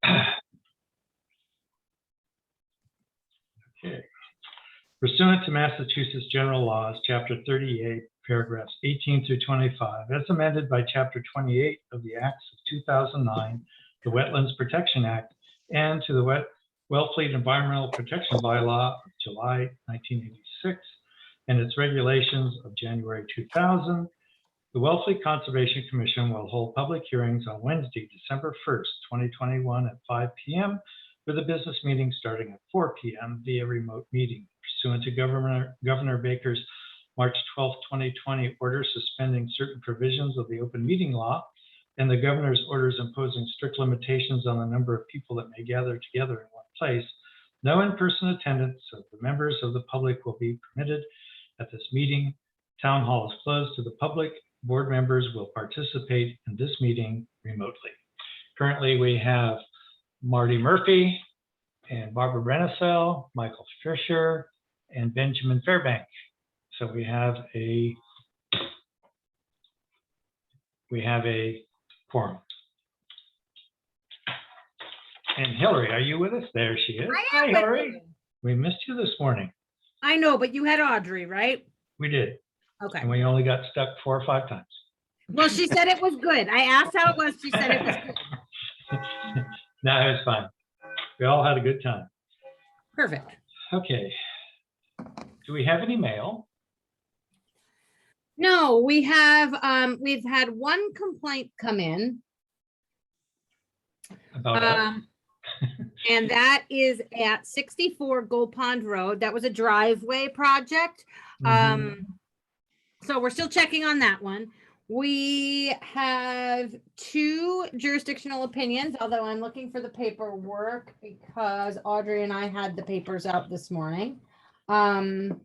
Okay. Pursuant to Massachusetts General Laws, Chapter 38, paragraphs 18 through 25, as amended by Chapter 28 of the Acts of 2009, the Wetlands Protection Act, and to the Wellfleet Environmental Protection Bylaw of July 1986 and its regulations of January 2000, the Wellfleet Conservation Commission will hold public hearings on Wednesday, December 1st, 2021 at 5 p.m. with a business meeting starting at 4 p.m. via remote meeting, pursuant to Governor Baker's March 12, 2020 order suspending certain provisions of the open meeting law and the governor's orders imposing strict limitations on the number of people that may gather together in one place. No in-person attendance of the members of the public will be permitted at this meeting. Town hall is closed to the public. Board members will participate in this meeting remotely. Currently, we have Marty Murphy and Barbara Renovation, Michael Fisher, and Benjamin Fairbank. So we have a quorum. And Hillary, are you with us? There she is. I am. Hi, Hillary. We missed you this morning. I know, but you had Audrey, right? We did. Okay. And we only got stuck 4 or 5 times. Well, she said it was good. I asked how it was. She said it was good. No, it was fine. We all had a good time. Perfect. Okay. Do we have any mail? No, we've had one complaint come in. About us? And that is at 64 Gold Pond Road. That was a driveway project. So we're still checking on that one. We have 2 jurisdictional opinions, although I'm looking for the paperwork because Audrey and I had the papers out this morning. And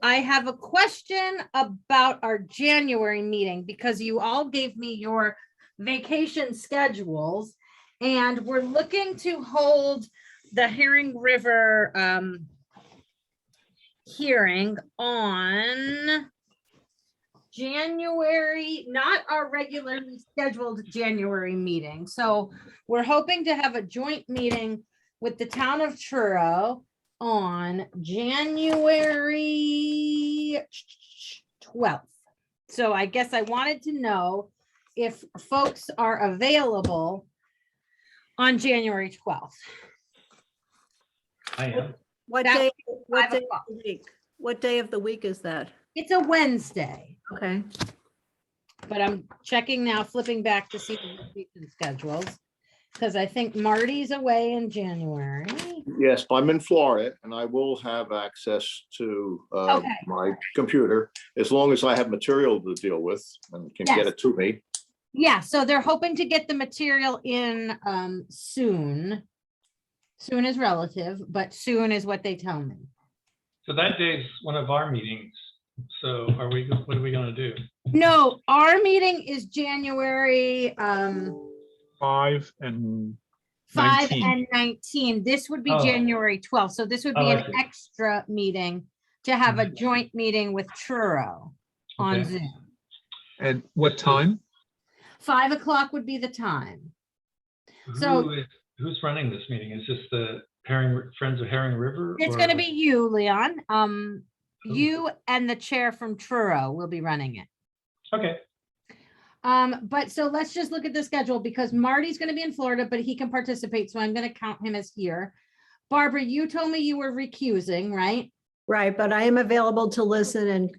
I have a question about our January meeting because you all gave me your vacation schedules and we're looking to hold the Herring River hearing on January, not our regularly scheduled January meeting. So we're hoping to have a joint meeting with the town of Truro on January 12th. So I guess I wanted to know if folks are available on January 12th. I am. What That day, what 5 day o'clock. of the week? What day of the week is that? It's a Wednesday, Okay. but I'm checking now, flipping back to see the vacation schedules. Because I think Marty's away in January. Yes, I'm in Florida and I will have access to Okay. my computer as long as I have material to deal with and can Yes. get it to me. Yeah, so they're hoping to get the material in soon. Soon is relative, but soon is what they tell me. So that day's one of our meetings. So what are we going to do? No, our meeting is January 5 and 5 19. and 19. This would be Oh. January 12th. So this would be Oh, I an see. extra meeting to have a joint meeting with Truro on Okay. Zoom. And what time? 5 o'clock would be the time. So- Who's running this meeting? Is this the Friends of Herring River? It's or- going to be you, Leon. You and the chair from Truro will be running it. Okay. But so let's just look at the schedule because Marty's going to be in Florida, but he can participate. So I'm going to count him as here. Barbara, you told me you were recusing, right? Right, but I am available to listen and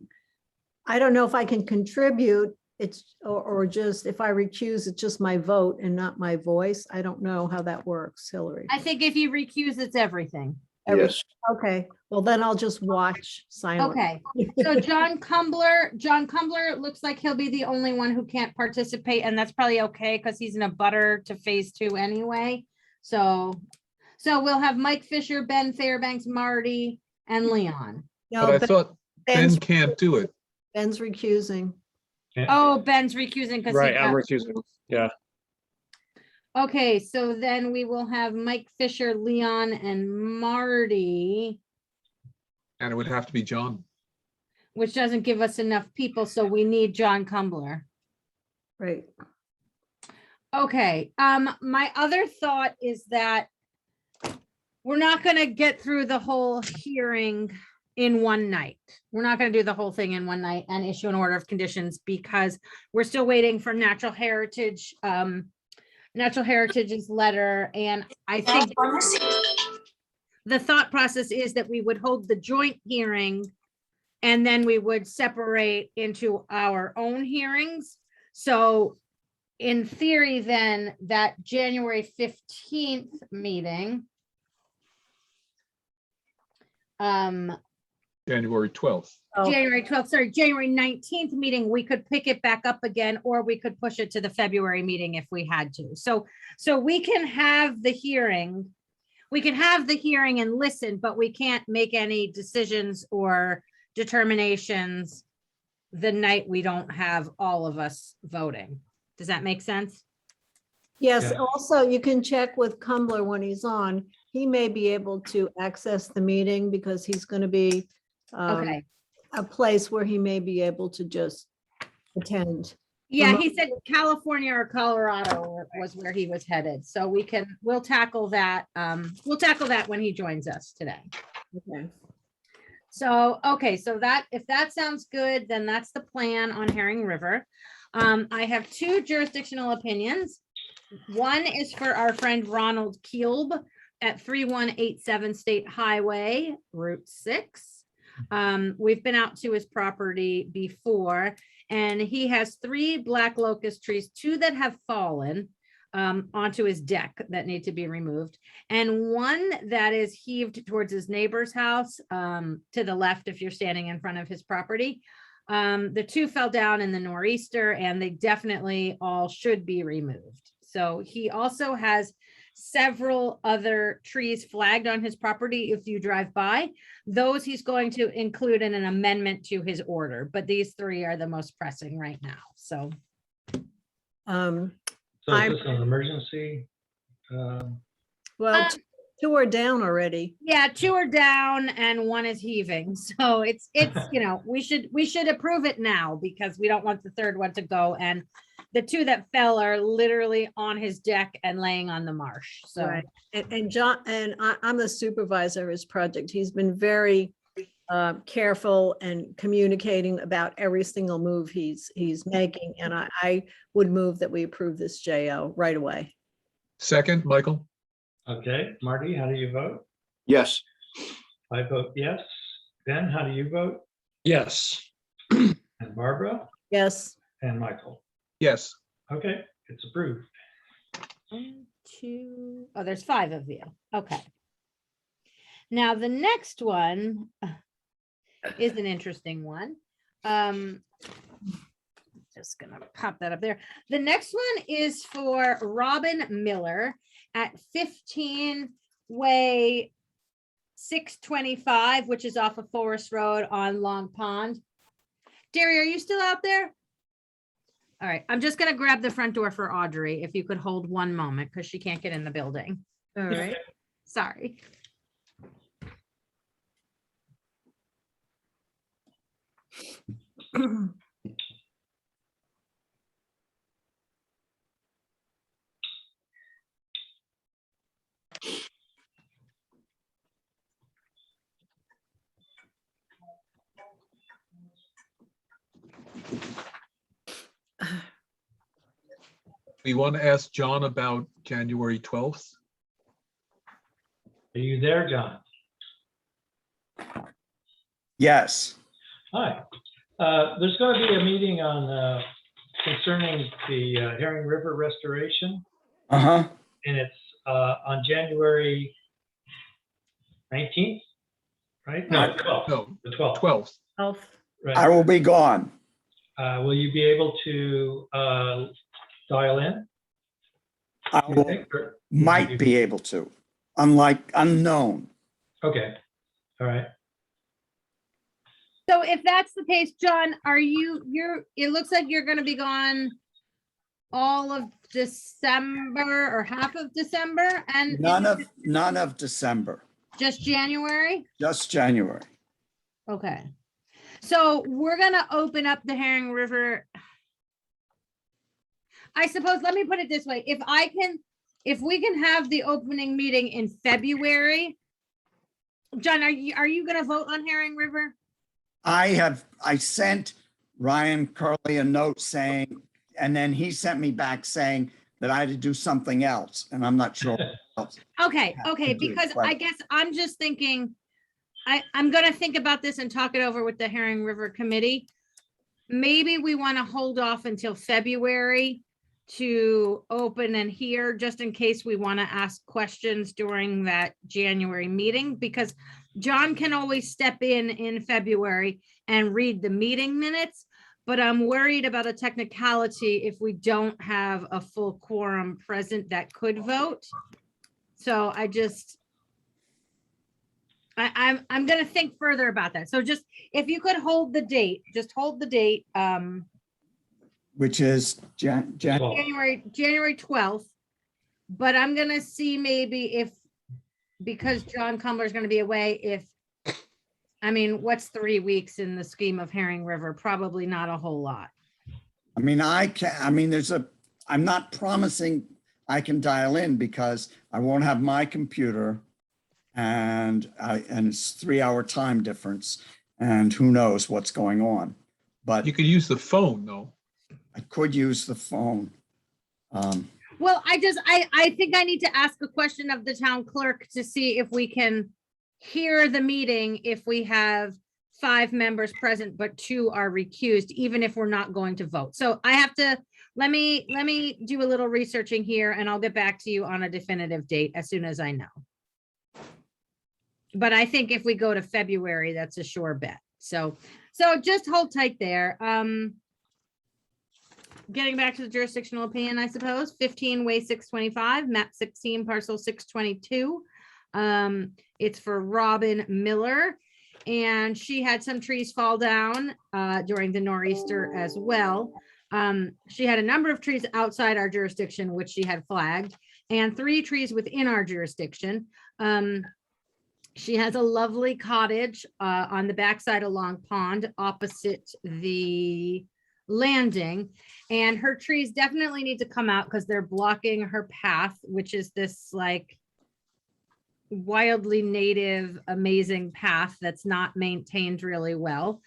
I don't know if I can contribute. It's, or just if I recuse, it's just my vote and not my voice. I don't know how that works, Hillary. I think if you recuse, it's everything. Yes, Okay, well then I'll just watch silently. Okay. So John Cumbler, it looks like he'll be the only one who can't participate, and that's probably okay because he's in a butter to phase 2 anyway. So we'll have Mike Fisher, Ben Fairbanks, Marty, and Leon. No, But I thought Ben Ben's- can't do it. Ben's recusing. Oh, Ben's recusing because Right, I'm recusing. Yeah, okay, so then we will have Mike Fisher, Leon, and Marty, And it would have to be John. which doesn't give us enough people, so we need John Cumbler. Right. Okay, my other thought is that we're not gonna get through the whole hearing in one night. We're not gonna do the whole thing in one night and issue an order of conditions because we're still waiting for Natural Heritage, Natural Heritage's letter, and I think the thought process is that we would hold the joint hearing and then we would separate into our own hearings. So in theory, then that January 15th meeting, January 12th. Oh, January 12th, sorry, January 19th meeting, we could pick it back up again, or we could push it to the February meeting if we had to. So we can have the hearing. We can have the hearing and listen, but we can't make any decisions or determinations the night we don't have all of us voting. Does that make sense? yes, Yeah. also you can check with Cumberland when he's on. He may be able to access the meeting because he's going to be Okay. a place where he may be able to just attend. Yeah, he said California or Colorado was where he was headed. So we'll tackle that. We'll tackle that when he joins us today. Okay. So, okay, so that, if that sounds good, then that's the plan on Herring River. I have two jurisdictional opinions. One is for our friend Ronald Kielb at 3187 State Highway, Route 6. We've been out to his property before, and he has 3 black locust trees, 2 that have fallen onto his deck that need to be removed, and 1 that is heaved towards his neighbor's house to the left if you're standing in front of his property. The 2 fell down in the nor'easter, and they definitely all should be removed. So he also has several other trees flagged on his property if you drive by. Those he's going to include in an amendment to his order, but these 3 are the most pressing right now. So Um, So is this an emergency? Well, 2 are down already. yeah, 2 are down and 1 is heaving. So it's, you know, we should approve it now because we don't want the 3rd one to go. And the 2 that fell are literally on his deck and laying on the marsh. So, Right. And John, and I'm the supervisor of his project. He's been very careful and communicating about every single move he's making. And I would move that we approve this JO right away. Second, Michael? Okay, Marty, how do you vote? Yes, I vote yes. Ben, how do you vote? Yes. And Barbara Yes. and Michael. Yes. Okay, it's approved. 1, 2, oh, there's 5 of you. Okay. Now, the next one is an interesting one. Just gonna pop that up there. The next one is for Robin Miller at 15 Way 625, which is off of Forest Road on Long Pond. Derry, are you still out there? All right, I'm just gonna grab the front door for Audrey, if you could hold one moment, because she can't get in the building. All right. Sorry. We want to ask John about January 12th. Are you there, John? Yes. Hi. There's going to be a meeting on concerning the Herring River restoration, Uh-huh. and it's on January 19th, right? No, 12th. No, The 12th. 12th. Oh, Right. I will be gone. Will you be able to dial in? I you will, think, or- might be able to, unlike unknown. Okay, all right. So if that's the case, John, it looks like you're gonna be gone all of December or half of December and None of December, just January? just January. Okay. So we're gonna open up the Herring River. I suppose, let me put it this way, if we can have the opening meeting in February. John, are you gonna vote on Herring River? I sent Ryan Curley a note saying, and then he sent me back saying that I had to do something else, and I'm not sure. what else. Okay, Yeah, okay, I do, because but- I guess I'm just thinking, I'm gonna think about this and talk it over with the Herring River Committee. Maybe we want to hold off until February to open and hear, just in case we want to ask questions during that January meeting, because John can always step in February and read the meeting minutes, but I'm worried about a technicality if we don't have a full quorum present that could vote. So I'm gonna think further about that. So just, if you could hold the date, just hold the date, Which is Well, January 12th. But I'm gonna see maybe if, because John Cumber's gonna be away, I mean, what's 3 weeks in the scheme of Herring River? Probably not a whole lot. I mean, I'm not promising I can dial in because I won't have my computer and it's 3-hour time difference and who knows what's going on. But You could use the phone, though. I could use the phone. Well, I think I need to ask a question of the town clerk to see if we can hear the meeting if we have 5 members present, but 2 are recused, even if we're not going to vote. So I have to, let me do a little researching here and I'll get back to you on a definitive date as soon as I know. But I think if we go to February, that's a sure bet. So just hold tight there. Getting back to the jurisdictional opinion, I suppose, 15 Way 625, map 16, parcel 622. It's for Robin Miller, and she had some trees fall down during the nor'easter as well. She had a number of trees outside our jurisdiction, which she had flagged, and 3 trees within our jurisdiction. She has a lovely cottage on the backside of Long Pond opposite the landing, and her trees definitely need to come out because they're blocking her path, which is this like wildly native, amazing path that's not maintained really well.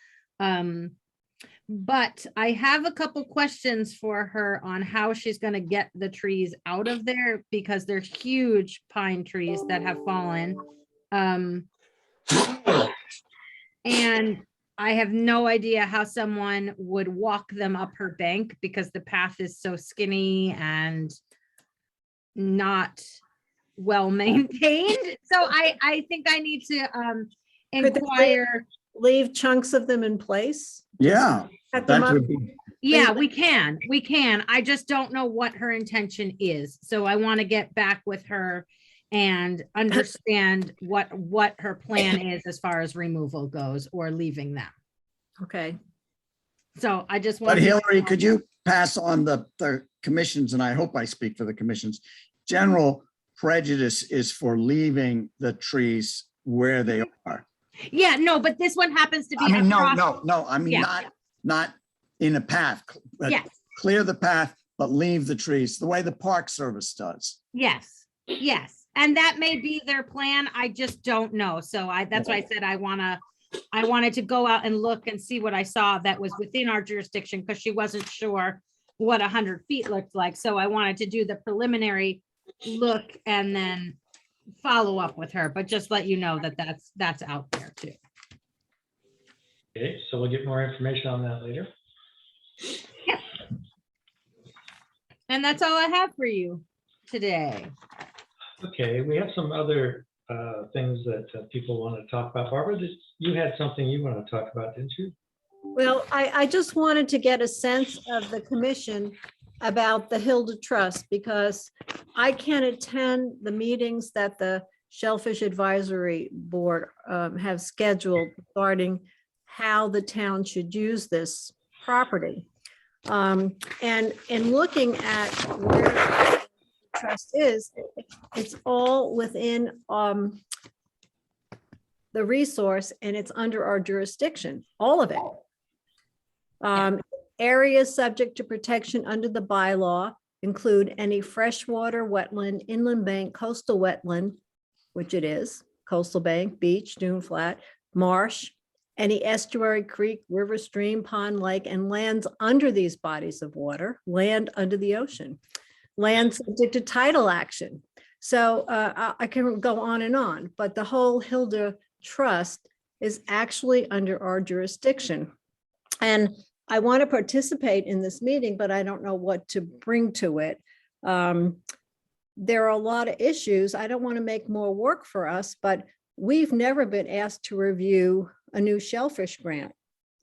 But I have a couple questions for her on how she's going to get the trees out of there, because they're huge pine trees that have fallen. And I have no idea how someone would walk them up her bank because the path is so skinny and not well maintained. So I think I need to Could they inquire. Leave chunks of them in place? Yeah, Cut them that up? would be, Yeah, we can. I just don't know what her intention is. So I want to get back with her and understand what her plan is as far as removal goes or leaving them. Okay. So I just but want. Hillary, could you pass on the commissions, and I hope I speak for the commissions, general prejudice is for leaving the trees where they are. Yeah, no, but this one happens to be. I mean, across- no, I mean, Yeah. not in a path, but Yes, clear the path, but leave the trees, the way the Park Service does. yes, yes. And that may be their plan. I just don't know. So that's why I said I wanted to go out and look and see what I saw that was within our jurisdiction, because she wasn't sure what 100 feet looked like. So I wanted to do the preliminary look and then follow up with her, but just let you know that that's out there too. okay, so we'll get more information on that later. And that's all I have for you today. Okay, we have some other things that people want to talk about. Barbara, you had something you want to talk about, didn't you? Well, I just wanted to get a sense of the commission about the Hilda Trust, because I can attend the meetings that the Shellfish Advisory Board have scheduled regarding how the town should use this property. And in looking at where the trust is, it's all within the resource, and it's under our jurisdiction, all of it. Areas subject to protection under the bylaw include any freshwater, wetland, inland bank, coastal wetland, which it is, coastal bank, beach, dune flat, marsh, any estuary, creek, river, stream, pond, lake, and lands under these bodies of water, land under the ocean, land subject to tidal action. So I can go on, but the whole Hilda Trust is actually under our jurisdiction. And I want to participate in this meeting, but I don't know what to bring to it. There are a lot of issues. I don't want to make more work for us, but we've never been asked to review a new shellfish grant,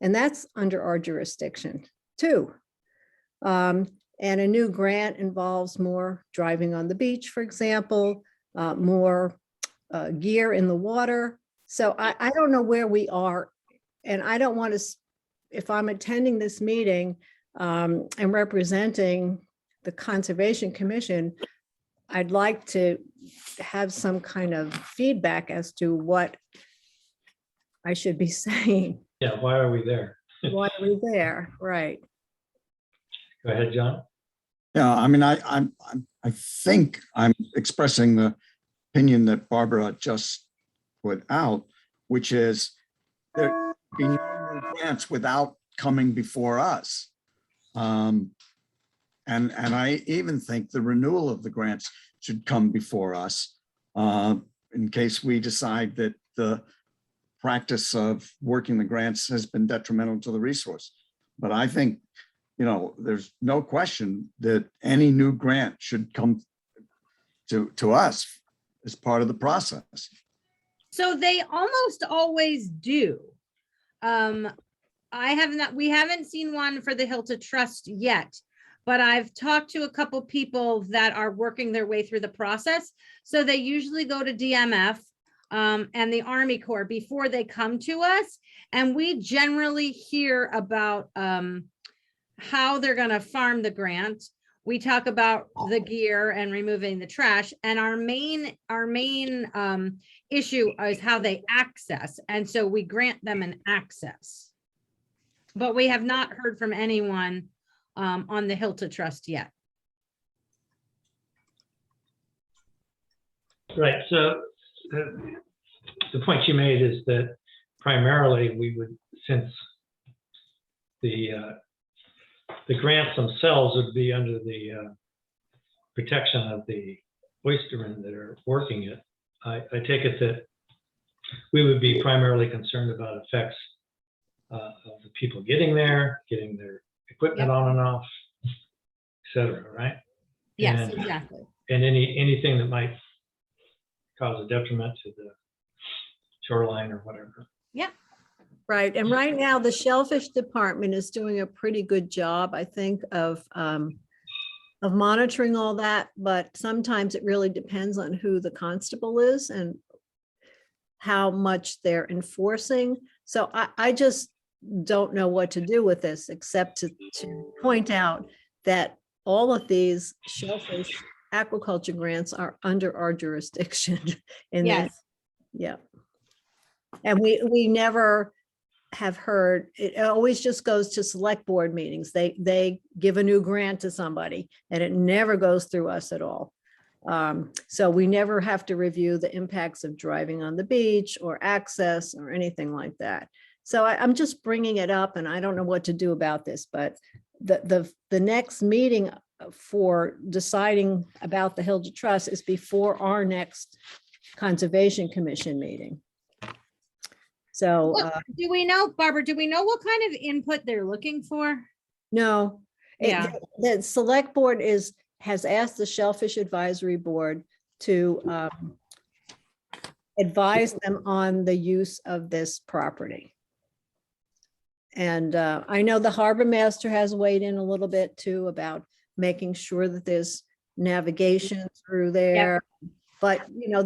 and that's under our jurisdiction too. And a new grant involves more driving on the beach, for example, more gear in the water. So I don't know where we are, and I don't want to, if I'm attending this meeting and representing the Conservation Commission, I'd like to have some kind of feedback as to what I should be saying. Yeah, why are we there? Why are we there? Right. Go ahead, John. Yeah, I mean, I think I'm expressing the opinion that Barbara just put out, which is there be no new grants without coming before us. And I even think the renewal of the grants should come before us in case we decide that the practice of working the grants has been detrimental to the resource. But I think, you know, there's no question that any new grant should come to us as part of the process. So they almost always do. We haven't seen one for the Hilton Trust yet, but I've talked to a couple people that are working their way through the process. So they usually go to DMF and the Army Corps before they come to us. And we generally hear about how they're going to farm the grant. We talk about the gear and removing the trash. And our main issue is how they access. And so we grant them an access. But we have not heard from anyone on the Hilton Trust yet. Right, so the point you made is that primarily we would, since the grants themselves would be under the protection of the oystermen that are working it, I take it that we would be primarily concerned about effects of the people getting there, getting their equipment on and off, et cetera, right? Yes, And- exactly. And anything that might cause a detriment to the shoreline or whatever. Right. And right now, the Shellfish Department is doing a pretty good job, I think, of monitoring all that. But sometimes it really depends on who the constable is and how much they're enforcing. So I just don't know what to do with this, except to point out that all of these shellfish aquaculture grants are under our jurisdiction. And then, Yes. yeah. And we never have heard, it always just goes to select board meetings. They give a new grant to somebody and it never goes through us at all. So we never have to review the impacts of driving on the beach or access or anything like that. So I'm just bringing it up and I don't know what to do about this, but the next meeting for deciding about the Hilda Trust is before our next Conservation Commission meeting. So, Do we know, Barbara, do we know what kind of input they're looking for? no. Yeah. The select board has asked the Shellfish Advisory Board to advise them on the use of this property. And I know the harbor master has weighed in a little bit too about making sure that there's navigation through there. But, you know,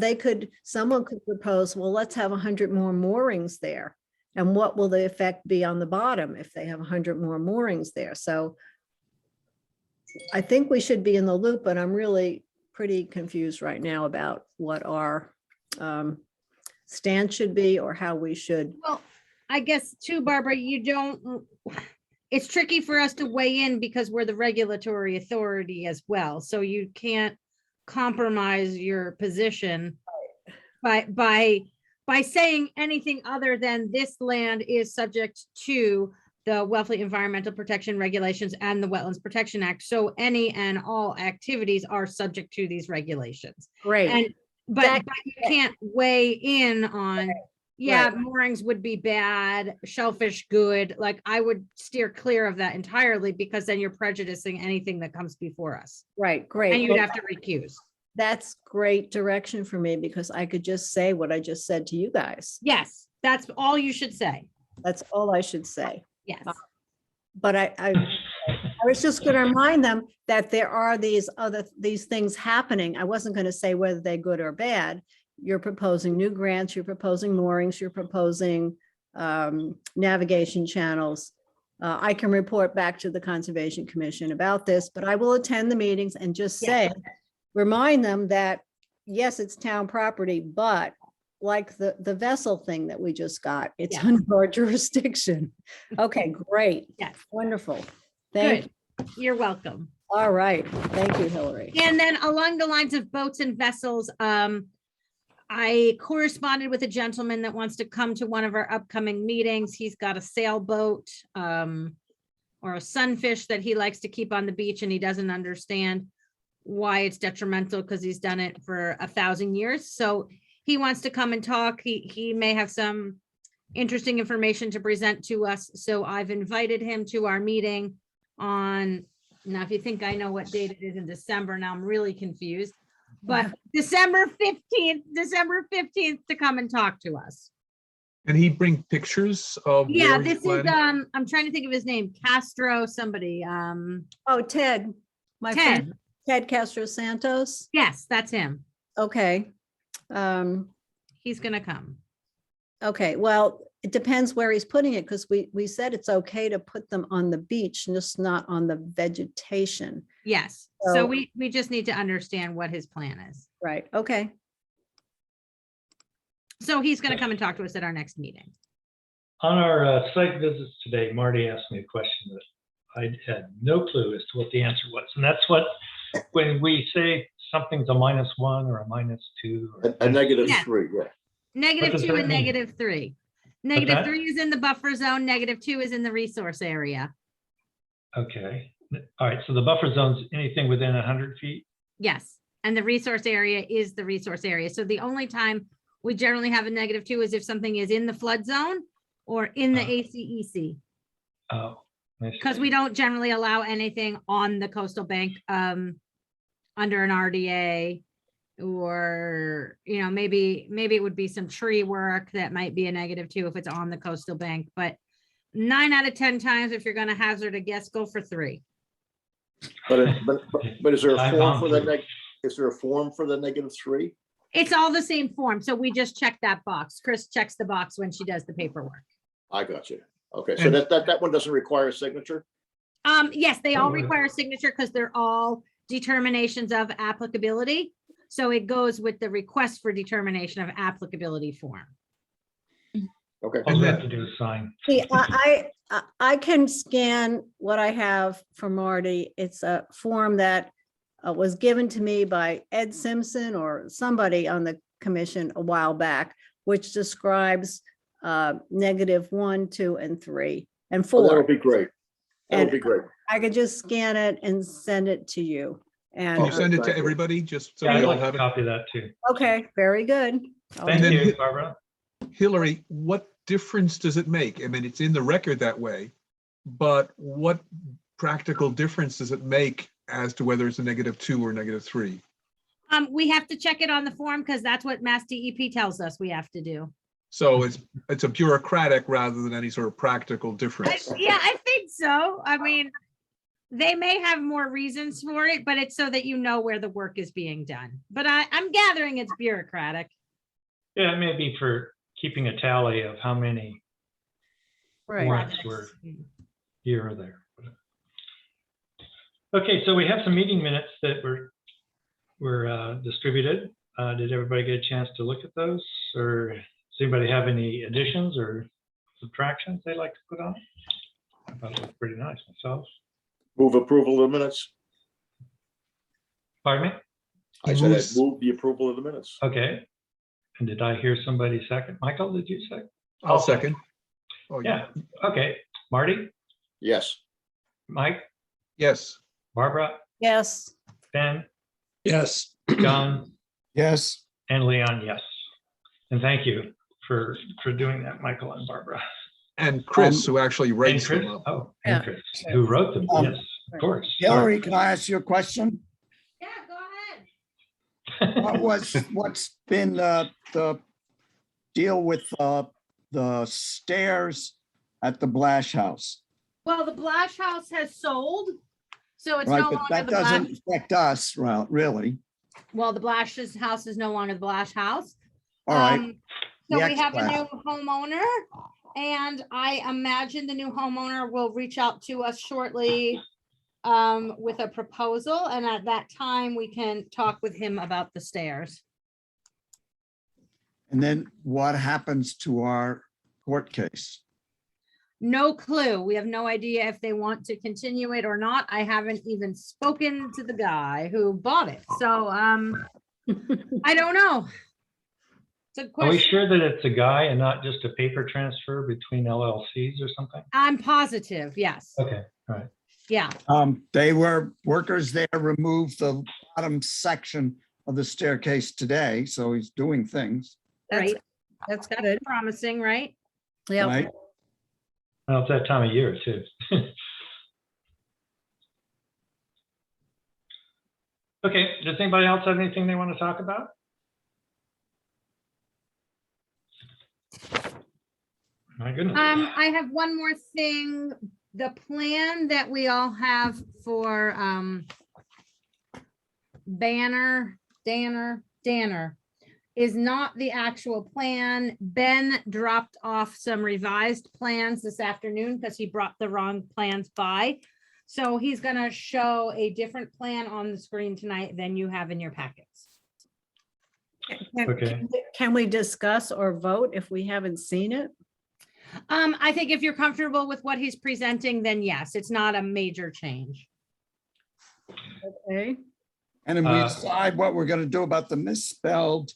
someone could propose, well, let's have 100 more moorings there. And what will the effect be on the bottom if they have 100 more moorings there? So I think we should be in the loop, but I'm really pretty confused right now about what our stance should be or how we should. Well, I guess too, Barbara, you don't, it's tricky for us to weigh in because we're the regulatory authority as well. So you can't compromise your position by saying anything other than this land is subject to the Wellfleet Environmental Protection Regulations and the Wetlands Protection Act. So any and all activities are subject to these regulations. Great. And, but That- you can't weigh in on, yeah, Right. moorings would be bad, shellfish good. Like I would steer clear of that entirely because then you're prejudicing anything that comes before us. Right, And great. you'd Well, have to recuse. that's great direction for me because I could just say what I just said to you guys. Yes, that's all you should say. That's all I should say. Yes. But I was just going to remind them that there are these things happening. I wasn't going to say whether they're good or bad. You're proposing new grants, you're proposing moorings, you're proposing navigation channels. I can report back to the Conservation Commission about this, but I will attend the meetings and just say, remind them that, yes, it's town property, but like the vessel thing that we just got, it's Yeah. under our jurisdiction. Okay, great. Yes. Wonderful. Thank you. Good. You're welcome. All right. Thank you, Hillary. And then along the lines of boats and vessels, I corresponded with a gentleman that wants to come to one of our upcoming meetings. He's got a sailboat or a sunfish that he likes to keep on the beach, and he doesn't understand why it's detrimental because he's done it for 1,000 years. So he wants to come and talk. He may have some interesting information to present to us. So I've invited him to our meeting on, now if you think I know what date it is in December, now I'm really confused. But December 15th to come and talk to us. And he bring pictures of. Yeah, where he's this is, planning? I'm trying to think of his name, Castro, somebody, Oh, Ted, my friend, Ted Castro Santos. yes, that's him. Okay. He's gonna come. Okay, well, it depends where he's putting it because we said it's okay to put them on the beach, just not on the vegetation. Yes, so So- we just need to understand what his plan is. Right, okay. So he's gonna come and talk to us at our next meeting. On our site visits today, Marty asked me a question that I had no clue as to what the answer was. And that's what, when we say something's a -1 or a -2. or- A negative Yeah. 3, yeah. Negative does 2 that and mean? -3. that? -3 is in the buffer zone, -2 is in the resource area. Okay, all right, so the buffer zone's anything within 100 feet? Yes, and the resource area is the resource area. So the only time we generally have a -2 is if something is in the flood zone or in the ACEC, Oh. I because see. we don't generally allow anything on the coastal bank under an RDA, or, you know, maybe it would be some tree work that might be a -2 if it's on the coastal bank, but 9 out of 10 times, if you're gonna hazard a guess, go for 3. But is there a I've form gone for the through. is there a form for the -3? It's all the same form, so we just check that box. Chris checks the box when she does the paperwork. I got you. Okay, so And- that one doesn't require a signature? Yes, they all Oh, yeah. require a signature because they're all determinations of applicability. So it goes with the request for determination of applicability form. Okay. All And we then- have to do is sign. See, I can scan what I have from Marty. It's a form that was given to me by Ed Simpson or somebody on the commission a while back, which describes -1, 2, and 3, and Oh, that 4. would be great. That would And be great. I could just scan it and send it to you. Can you And, send it to Thank you. everybody, just so Yeah, we I'd all like have a it? copy of that too. okay, very good. I'll Thank do- then- you, Barbara. Hillary, what difference does it make? I mean, it's in the record that way, but what practical difference does it make as to whether it's a -2 or -3? We have to check it on the form because that's what Mass DEP tells us we have to do. So it's a bureaucratic rather than any sort of practical difference. Yeah, I think so. I mean, they may have more reasons for it, but it's so that you know where the work is being done. But I'm gathering it's bureaucratic. Yeah, it may be for keeping a tally of how many Right. warrants were here or there. Okay, so we have some meeting minutes that were distributed. Did everybody get a chance to look at those? Or does anybody have any additions or subtractions they'd like to put on? I thought it looked pretty nice myself. Move approval of the minutes. Pardon me? I He said I'd moves- move the approval of the minutes. Okay. And did I hear somebody second? Michael, did you second? I'll second. Oh, Yeah, okay. Marty, Yes. Mike, Yes. Barbara, Yes. Ben, Yes. John, Yes, and Leon, yes. And thank you for doing that, Michael and Barbara. And Chris, who actually And writes Chris, them up. oh, Yeah. and Chris, who wrote them, Um, yes, of course. Hillary, can I ask you a question? Yeah, go ahead. What's been the deal with the stairs at the Blash House? Well, the Blash House has sold, so it's Right, no but longer that the Blash. doesn't affect us, well, really. Well, the Blash's house is no longer the Blash House. All right, So The we have a ex-Blash. new homeowner, and I imagine the new homeowner will reach out to us shortly with a proposal, and at that time, we can talk with him about the stairs. and then what happens to our court case? No clue. We have no idea if they want to continue it or not. I haven't even spoken to the guy who bought it, so I don't know. It's a Are we question. sure that it's a guy and not just a paper transfer between LLCs or something? I'm positive, yes. Okay, all right. Yeah, They were, workers there removed the bottom section of the staircase today, so he's doing things, That's, right. that's That's good. promising, right? Yeah. right? Well, it's that time of year too. Okay, does anybody else have anything they want to talk about? My goodness. I have one more thing. The plan that we all have for Danner is not the actual plan. Ben dropped off some revised plans this afternoon because he brought the wrong plans by. So he's gonna show a different plan on the screen tonight than you have in your packets. Okay. Can we discuss or vote if we haven't seen it? I think if you're comfortable with what he's presenting, then yes, it's not a major change. Okay. And then we Uh, decide what we're gonna do about the misspelled.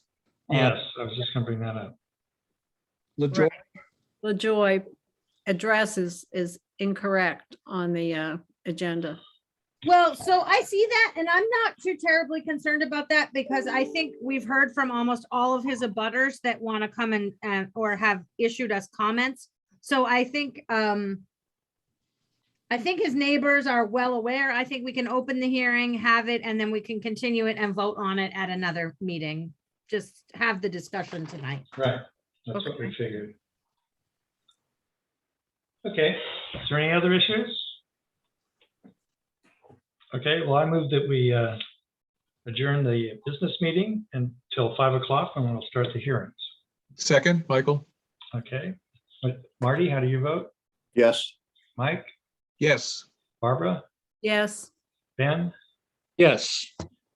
Yes, I was just gonna bring that up. LaJoy. LaJoy address is incorrect on the agenda. Well, so I see that, and I'm not too terribly concerned about that because I think we've heard from almost all of his abutters that want to come and or have issued us comments. So I think his neighbors are well aware. I think we can open the hearing, have it, and then we can continue it and vote on it at another meeting. Just have the discussion tonight. Right, that's what we figured. Okay, is there any other issues? Okay, well, I move that we adjourn the business meeting until 5 o'clock when we'll start the hearings. Second, Michael? Okay, but Marty, how do you vote? Yes. Mike, Yes. Barbara, Yes. Ben, Yes.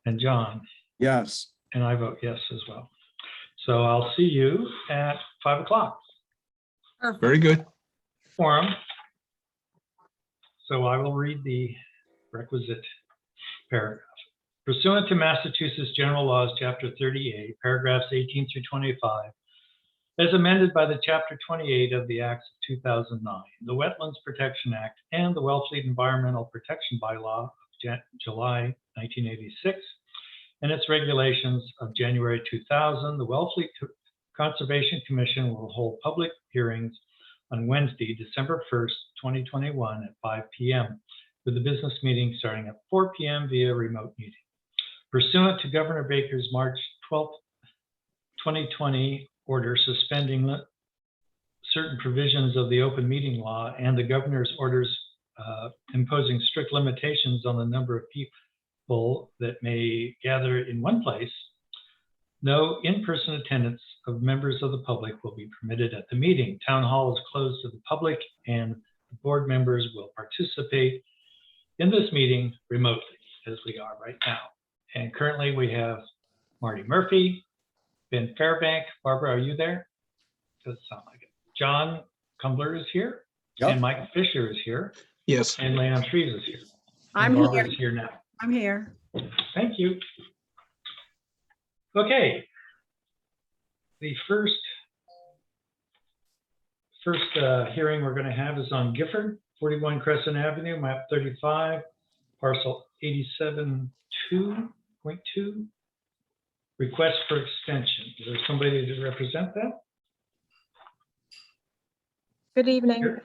and John? Yes. And I vote yes as well. So I'll see you at 5 o'clock. Very good. Forum. So I will read the requisite paragraph. Pursuant to Massachusetts General Laws, Chapter 38, paragraphs 18 through 25, as amended by the Chapter 28 of the Acts of 2009, the Wetlands Protection Act, and the Wellfleet Environmental Protection Bylaw of July 1986, and its regulations of January 2000, the Wellfleet Conservation Commission will hold public hearings on Wednesday, December 1st, 2021 at 5 p.m. with the business meeting starting at 4 p.m. via remote meeting. Pursuant to Governor Baker's March 12th, 2020 order suspending certain provisions of the open meeting law and the governor's orders imposing strict limitations on the number of people that may gather in one place, no in-person attendance of members of the public will be permitted at the meeting. Town hall is closed to the public and the board members will participate in this meeting remotely as we are right now. And currently we have Marty Murphy, Ben Fairbank. Barbara, are you there? Doesn't sound like it. John Kumbler is here. And Yep. Mike Fisher is here, Yes. and Leon Trees is here. And I'm Barbara here. is here now. I'm here. Thank you. Okay. The first hearing we're going to have is on Gifford, 41 Crescent Avenue, map 35, parcel 87.2. Request for extension. Is there somebody to represent that? Good evening. Sure.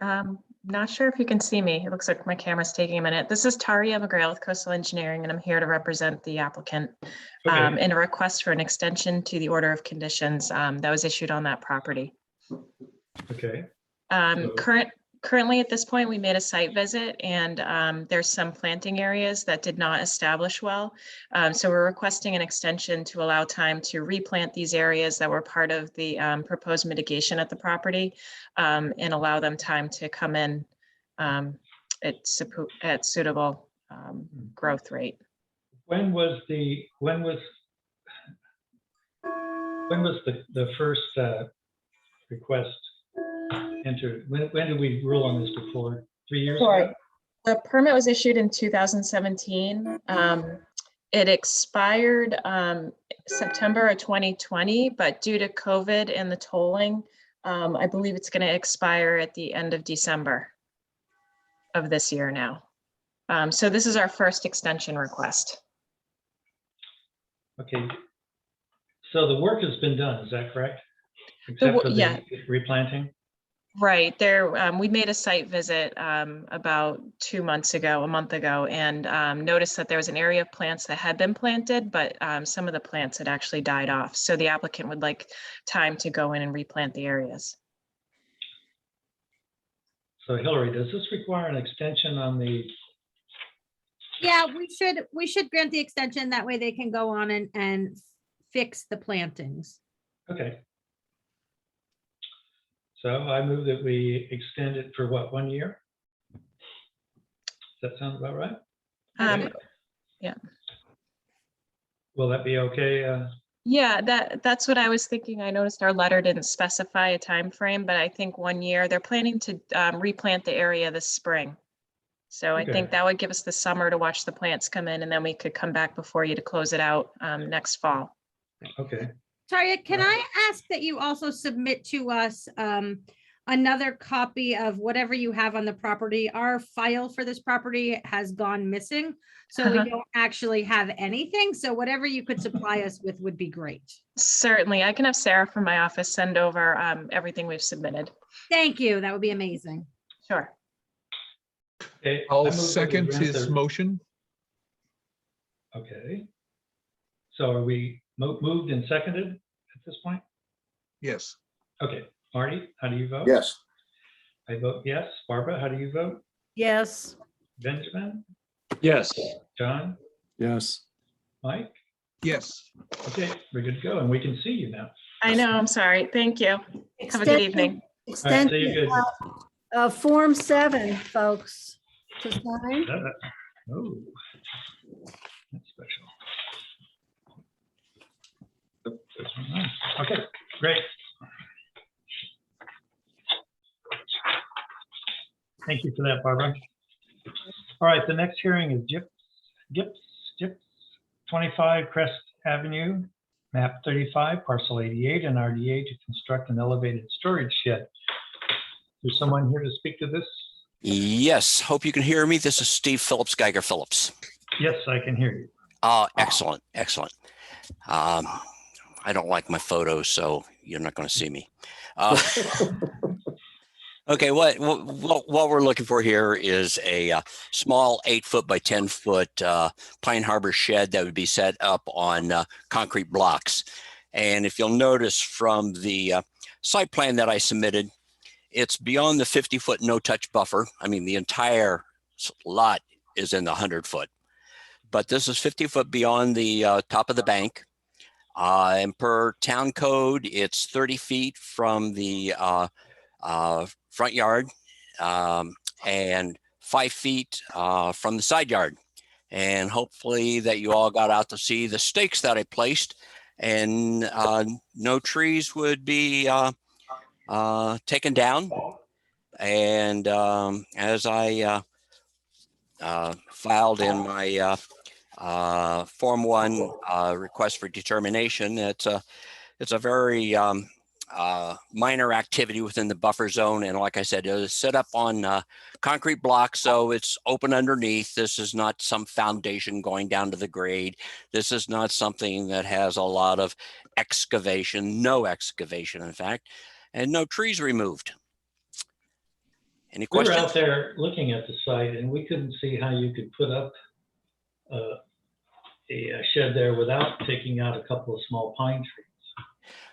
Not sure if you can see me. It looks like my camera's taking a minute. This is Taria McGrail with Coastal Engineering, and I'm here to represent the applicant Okay. in a request for an extension to the order of conditions that was issued on that property. Okay. Um, Currently, at this point, we made a site visit, and there's some planting areas that did not establish well. So we're requesting an extension to allow time to replant these areas that were part of the proposed mitigation at the property, and allow them time to come in at suitable growth rate. When was the first request entered? When did we rule on this before? 3 years ago? The permit was issued in 2017. It expired September of 2020, but due to COVID and the tolling, I believe it's going to expire at the end of December of this year now. So this is our first extension request. Okay. So the work has been done, is that correct? Except for the yeah. replanting? Right there, we made a site visit about 2 months ago, a month ago, and noticed that there was an area of plants that had been planted, but some of the plants had actually died off. So the applicant would like time to go in and replant the areas. So Hillary, does this require an extension on the, Yeah, we should grant the extension. That way they can go on and fix the plantings. okay. So I move that we extend it for what, 1 year? Does that sound about right? Yeah. Will that be okay? Yeah, that's what I was thinking. I noticed our letter didn't specify a time frame, but I think 1 year. They're planning to replant the area this spring. So I Okay. think that would give us the summer to watch the plants come in, and then we could come back before you to close it out next fall. Okay. Taria, can I ask that you also submit to us another copy of whatever you have on the property? Our file for this property has gone missing, so we don't actually have anything. So whatever you could supply us with would be great. Certainly, I can have Sarah from my office send over everything we've submitted. Thank you. That would be amazing. Sure. Okay, I I'll move that we second grant his the- motion. Okay. So are we moved and seconded at this point? Yes. Okay, Marty, how do you vote? Yes. I vote yes. Barbara, how do you vote? Yes. Benjamin, Yes. John, Yes. Mike? Yes. Okay, we're good to go, and we can see you now. I know, I'm sorry. Thank you. Have a good evening. All right, so you're Extension, good. Form 7, folks, to sign. Oh, that's special. Oh, there's one more. Okay, great. Thank you for that, Barbara. All right, the next hearing is Gips, 25 Crest Avenue, map 35, parcel 88, and RDA to construct an elevated storage shed. Is there someone here to speak to this? Yes, hope you can hear me. This is Steve Phillips, Geiger Phillips. Yes, I can hear you. Excellent, excellent. I don't like my photos, so you're not going to see me. Okay, what we're looking for here is a small 8-foot by 10-foot Pine Harbor shed that would be set up on concrete blocks. And if you'll notice from the site plan that I submitted, it's beyond the 50-foot no-touch buffer. I mean, the entire lot is in the 100-foot, but this is 50 foot beyond the top of the bank. And per town code, it's 30 feet from the front yard and 5 feet from the side yard. And hopefully that you all got out to see the stakes that I placed, and no trees would be taken down. And as I filed in my Form 1 request for determination, it's a very minor activity within the buffer zone. And like I said, it was set up on concrete blocks, so it's open underneath. This is not some foundation going down to the grade. This is not something that has a lot of excavation, no excavation, in fact, and no trees removed. Any We were questions? out there looking at the site and we couldn't see how you could put up a shed there without taking out a couple of small pine trees.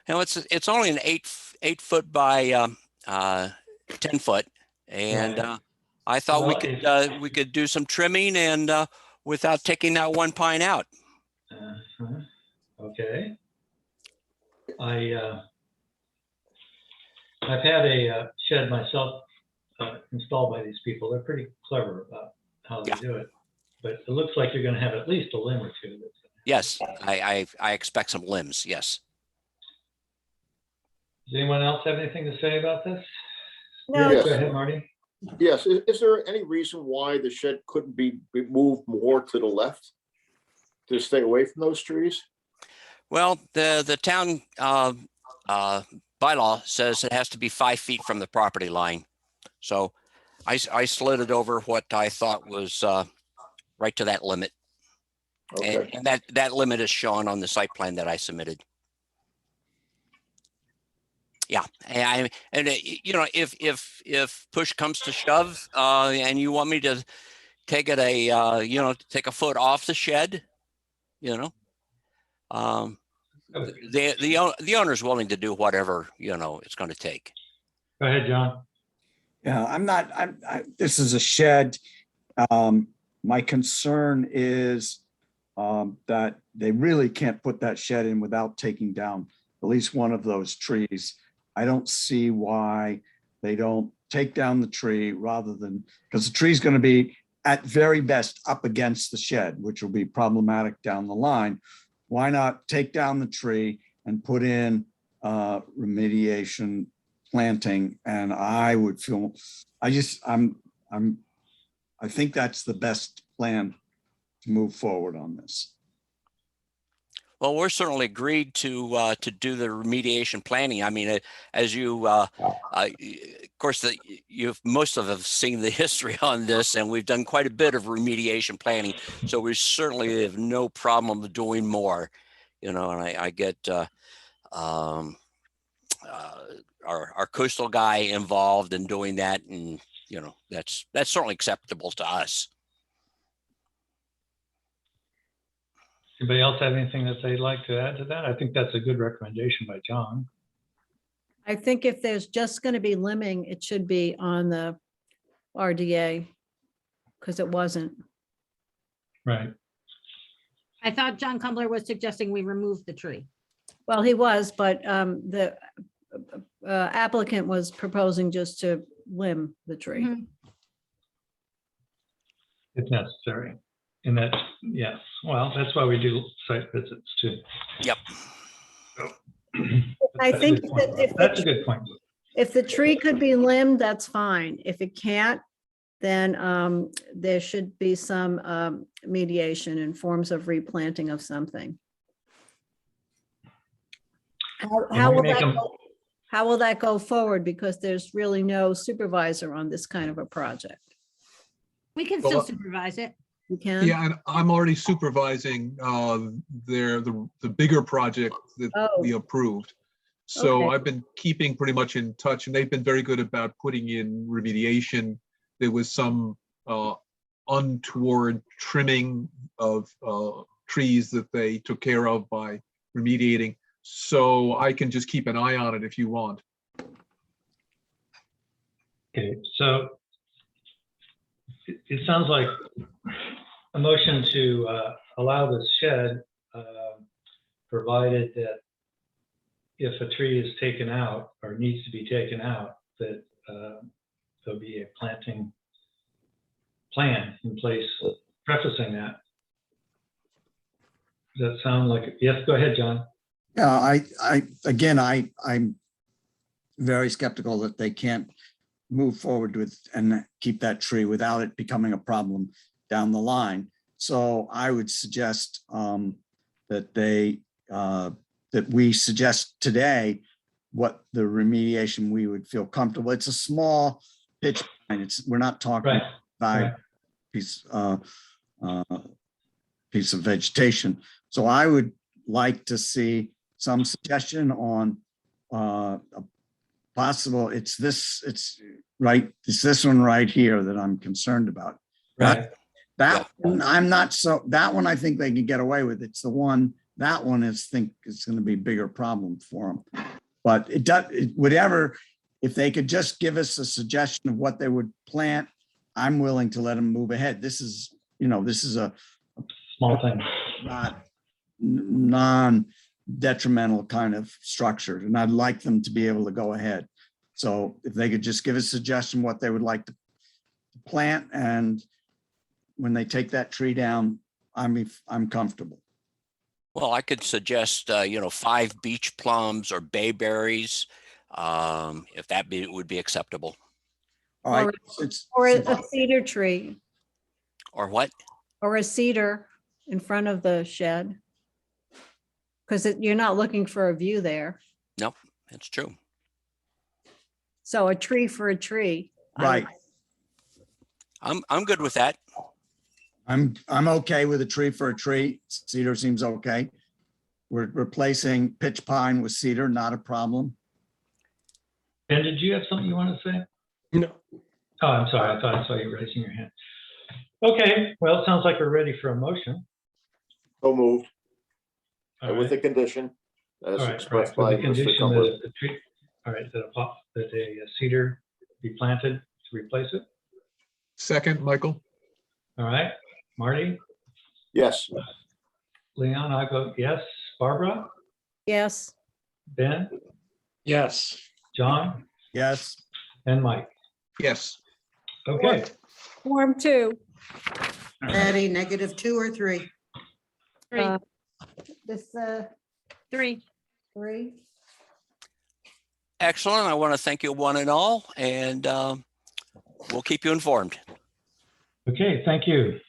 Now it's only an 8 foot by 10 foot, and Right. I thought Well, we could do some trimming and without taking that one pine out. Uh-huh. Okay. I've had a shed myself installed by these people. They're pretty clever about how they Yeah. do it. But it looks like you're going to have at least a limb or two. Yes, I expect some limbs. Yes. Does anyone else have anything to say about this? No, Yeah, go ahead, Marty. Yes, is there any reason why the shed couldn't be moved more to the left to stay away from those trees? Well, the town bylaw says it has to be 5 feet from the property line. So I slid it over what I thought was right to that limit. Okay. And that limit is shown on the site plan that I submitted. Yeah, and you know, if push comes to shove, and you want me to take it take a foot off the shed, you know, the owner's willing to do whatever, it's going to take. Go ahead, John. Yeah, this is a shed. My concern is that they really can't put that shed in without taking down at least one of those trees. I don't see why they don't take down the tree rather than, because the tree is going to be at very best up against the shed, which will be problematic down the line. Why not take down the tree and put in remediation planting? And I would feel, I think that's the best plan to move forward on this. Well, we're certainly agreed to do the remediation planning. I mean, as you, of course, most of us seen the history on this, and we've done quite a bit of remediation planning. So we certainly have no problem doing more, and I get our coastal guy involved in doing that, and that's certainly acceptable to us. Anybody else have anything that they'd like to add to that? I think that's a good recommendation by John. I think if there's just going to be limbing, it should be on the RDA because it wasn't. Right. I thought John Kumbler was suggesting we remove the tree. Well, he was, but the applicant was proposing just to limb the tree. Mhm. If necessary. And that's, yes, well, that's why we do site visits too. Yep. I That's a think good point. that That's a good point. if the tree could be limbed, that's fine. If it can't, then there should be some mediation in forms of replanting of something. How will that go forward? Because there's really no supervisor on this kind of a project. We can Well, still supervise it. You can? Yeah, and I'm already supervising the bigger project that Oh. we approved. So Okay. I've been keeping pretty much in touch, and they've been very good about putting in remediation. There was some untoward trimming of trees that they took care of by remediating. So I can just keep an eye on it if you want. Okay, so it sounds like a motion to allow the shed, provided that if a tree is taken out or needs to be taken out, that there'll be a planting plan in place prefacing that. Does that sound like, yes, go ahead, John. Yeah, I'm very skeptical that they can't move forward with and keep that tree without it becoming a problem down the line. So I would suggest that that we suggest today what the remediation we would feel comfortable. It's a small pitch pine. We're not talking Right, about right. piece piece of vegetation. So I would like to see some suggestion on possible, it's this one right here that I'm concerned about. Right. That one, I'm not so, that one I think they can get away with. It's the one, that one is going to be a bigger problem for them. But whatever, if they could just give us a suggestion of what they would plant, I'm willing to let them move ahead. This is a Small thing. not non-detrimental kind of structure, and I'd like them to be able to go ahead. So if they could just give a suggestion what they would like to plant, and when they take that tree down, I'm comfortable. Well, I could suggest, 5 beach plums or bayberries, if that would be acceptable. All right. Or a cedar tree, Or what? or a cedar in front of the shed. Because you're not looking for a view there. No, that's true. So a tree for a tree. Right. I'm good with that. I'm okay with a tree for a tree. Cedar seems okay. We're replacing pitch pine with cedar, not a problem. Ben, did you have something you want to say? No. Oh, I'm sorry. I thought I saw you raising your hand. Okay, well, it sounds like we're ready for a motion. So moved, All with the right. condition as All right, expressed right. by With the Mr. condition Cumberland. that the tree, all right, that a cedar be planted to replace it. Second, Michael? All right, Marty, Yes, Leon, I vote yes. Barbara, Yes, Ben, Yes. John, Yes. and Mike. Yes. Okay. Form 2. Patty, -2 or 3? 3, Uh, This 3. 3. Excellent. I want to thank you one and all, and we'll keep you informed. Okay, thank you.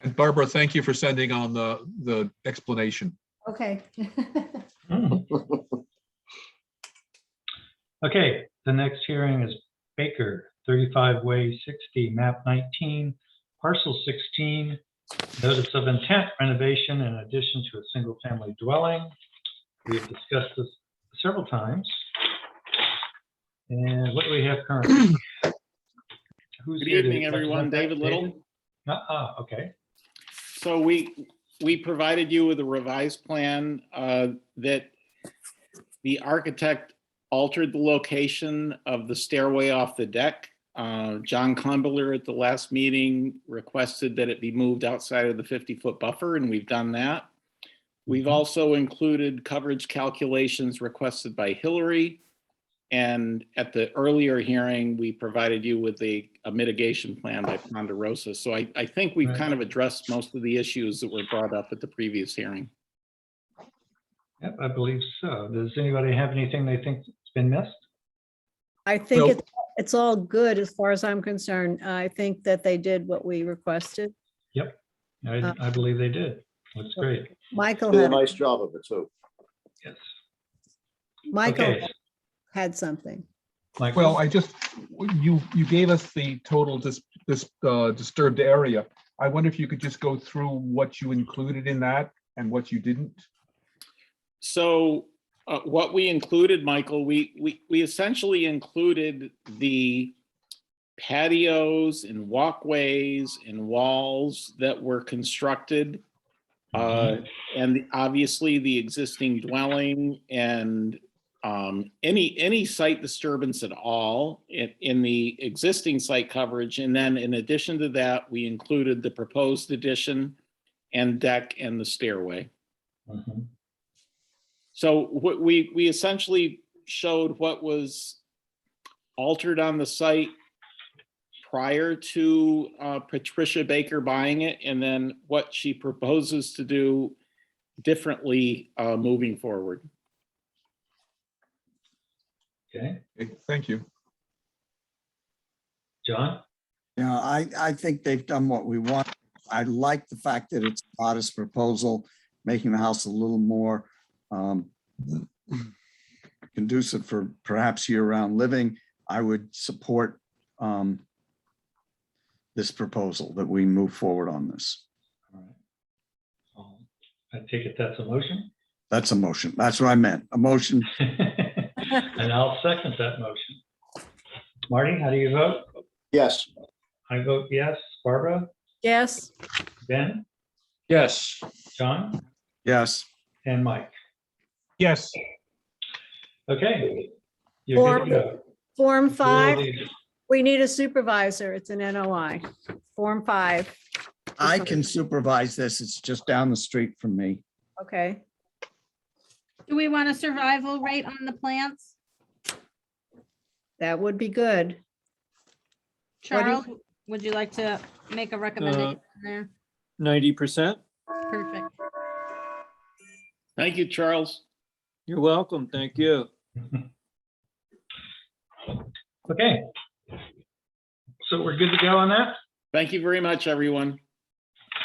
And Barbara, thank you for sending on the explanation. Okay. Mhm. Okay, the next hearing is Baker, 35 Way 60, map 19, parcel 16, notice of intent renovation in addition to a single-family dwelling. We've discussed this several times. And what do we have currently? Who's Good here to evening, everyone. represent that? David Little. Okay, So we provided you with a revised plan that the architect altered the location of the stairway off the deck. John Conbler at the last meeting requested that it be moved outside of the 50-foot buffer, and we've done that. We've also included coverage calculations requested by Hillary. And at the earlier hearing, we provided you with a mitigation plan by Ponderosa. So I think we've Right. kind of addressed most of the issues that were brought up at the previous hearing. yep, I believe so. Does anybody have anything they think has been missed? I think So- it's all good as far as I'm concerned. I think that they did what we requested. I believe they did. Looks great. Michael did a had, nice job of it too. Yes. Michael Okay, had something. Michael? Well, you gave us the total disturbed area. I wonder if you could just go through what you included in that and what you didn't. So what we included, Michael, we essentially included the patios and walkways and walls that were constructed. And obviously the existing dwelling and any site disturbance at all in the existing site coverage. And then in addition to that, we included the proposed addition and deck and the stairway. Mhm. So what we essentially showed what was altered on the site prior to Patricia Baker buying it, and then what she proposes to do differently moving forward. Okay, Okay, thank you. John? I think they've done what we want. I like the fact that it's a modest proposal, making the house a little more conducive for perhaps year-round living. I would support this proposal that we move forward on this. All right. I take it that's a motion? That's a motion. That's what I meant. A motion. And I'll second that motion. Marty, how do you vote? Yes, I vote yes. Barbara? Yes, Ben? Yes. John? Yes. And Mike? Yes. Okay. You're good to go. Form 5, Really- we need a supervisor. It's an NOI. Form 5. I can supervise this. It's just down the street from me. Okay. Do we want a survival rate on the plants? That would be good. What do you- Charles, would you like to make a recommendation there? 90%. Perfect. Thank you, Charles. You're welcome. Thank you. Okay. So we're good to go on that? Thank you very much, everyone.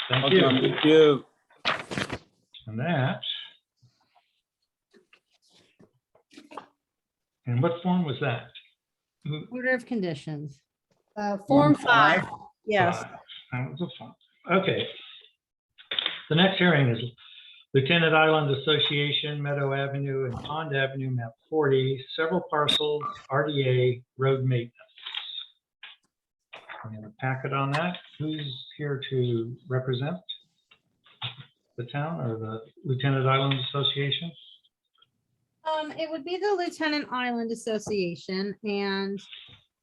Thank Okay, you. thank you. And that. And what form was that? Order of conditions. Form 5, yes. Five. That was a fun. Okay. The next hearing is Lieutenant Island Association, Meadow Avenue and Pond Avenue, map 40, several parcels, RDA, road maintenance. I'm going to packet on that. Who's here to represent the town or the Lieutenant Island Association? It would be the Lieutenant Island Association, and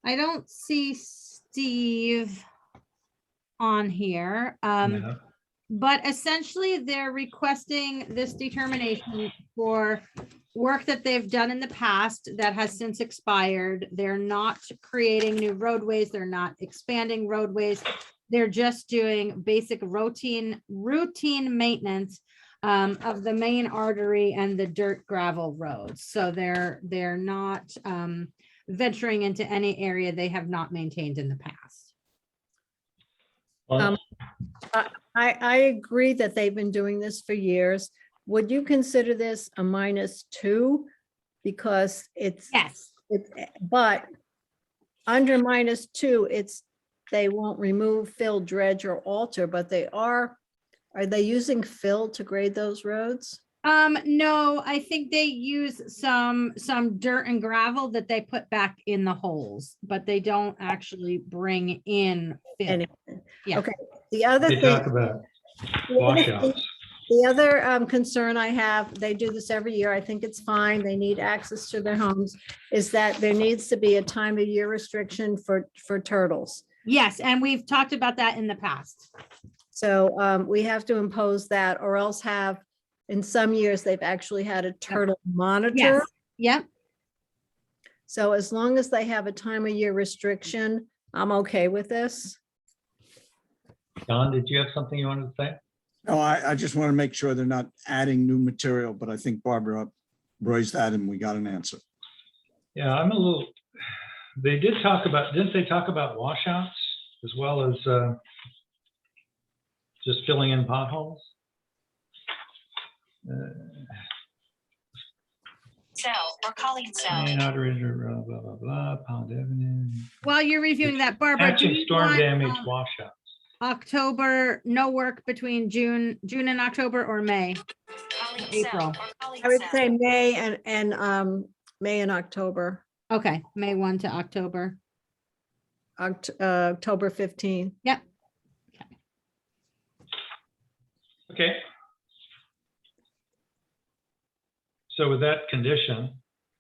I don't see Steve on here. No. But essentially, they're requesting this determination for work that they've done in the past that has since expired. They're not creating new roadways. They're not expanding roadways. They're just doing basic routine maintenance of the main artery and the dirt gravel roads. So they're not venturing into any area they have not maintained in the past. Well, I agree that they've been doing this for years. Would you consider this a -2? Because it's, Yes. but under -2, they won't remove, fill, dredge, or alter, but are they using fill to grade those roads? No, I think they use some dirt and gravel that they put back in the holes, but they don't actually bring in fill. Anything? Yeah. Okay, the other they talk thing, about the other thing- washouts. the other concern I have, they do this every year, I think it's fine, they need access to their homes, is that there needs to be a time of year restriction for turtles. Yes, and we've talked about that in the past. So we have to impose that, or else in some years, they've actually had a turtle monitor. Yes, yep. So as long as they have a time of year restriction, I'm okay with this. Don, did you have something you wanted to say? No, I just want to make sure they're not adding new material, but I think Barbara raised that and we got an answer. Yeah, I'm a little, they did talk about, didn't they talk about washouts as well as just filling in potholes? Cell or calling cell. Main artery, blah, blah, blah, blah, Pond Avenue. While you're reviewing that, Barbara, do Active you storm want, damage washouts. October, no work between June and October, or May? Calling April. cell or calling I would cell. say May and May and October, Okay, May 1 to October. October 15. Yep. Okay. So with that condition,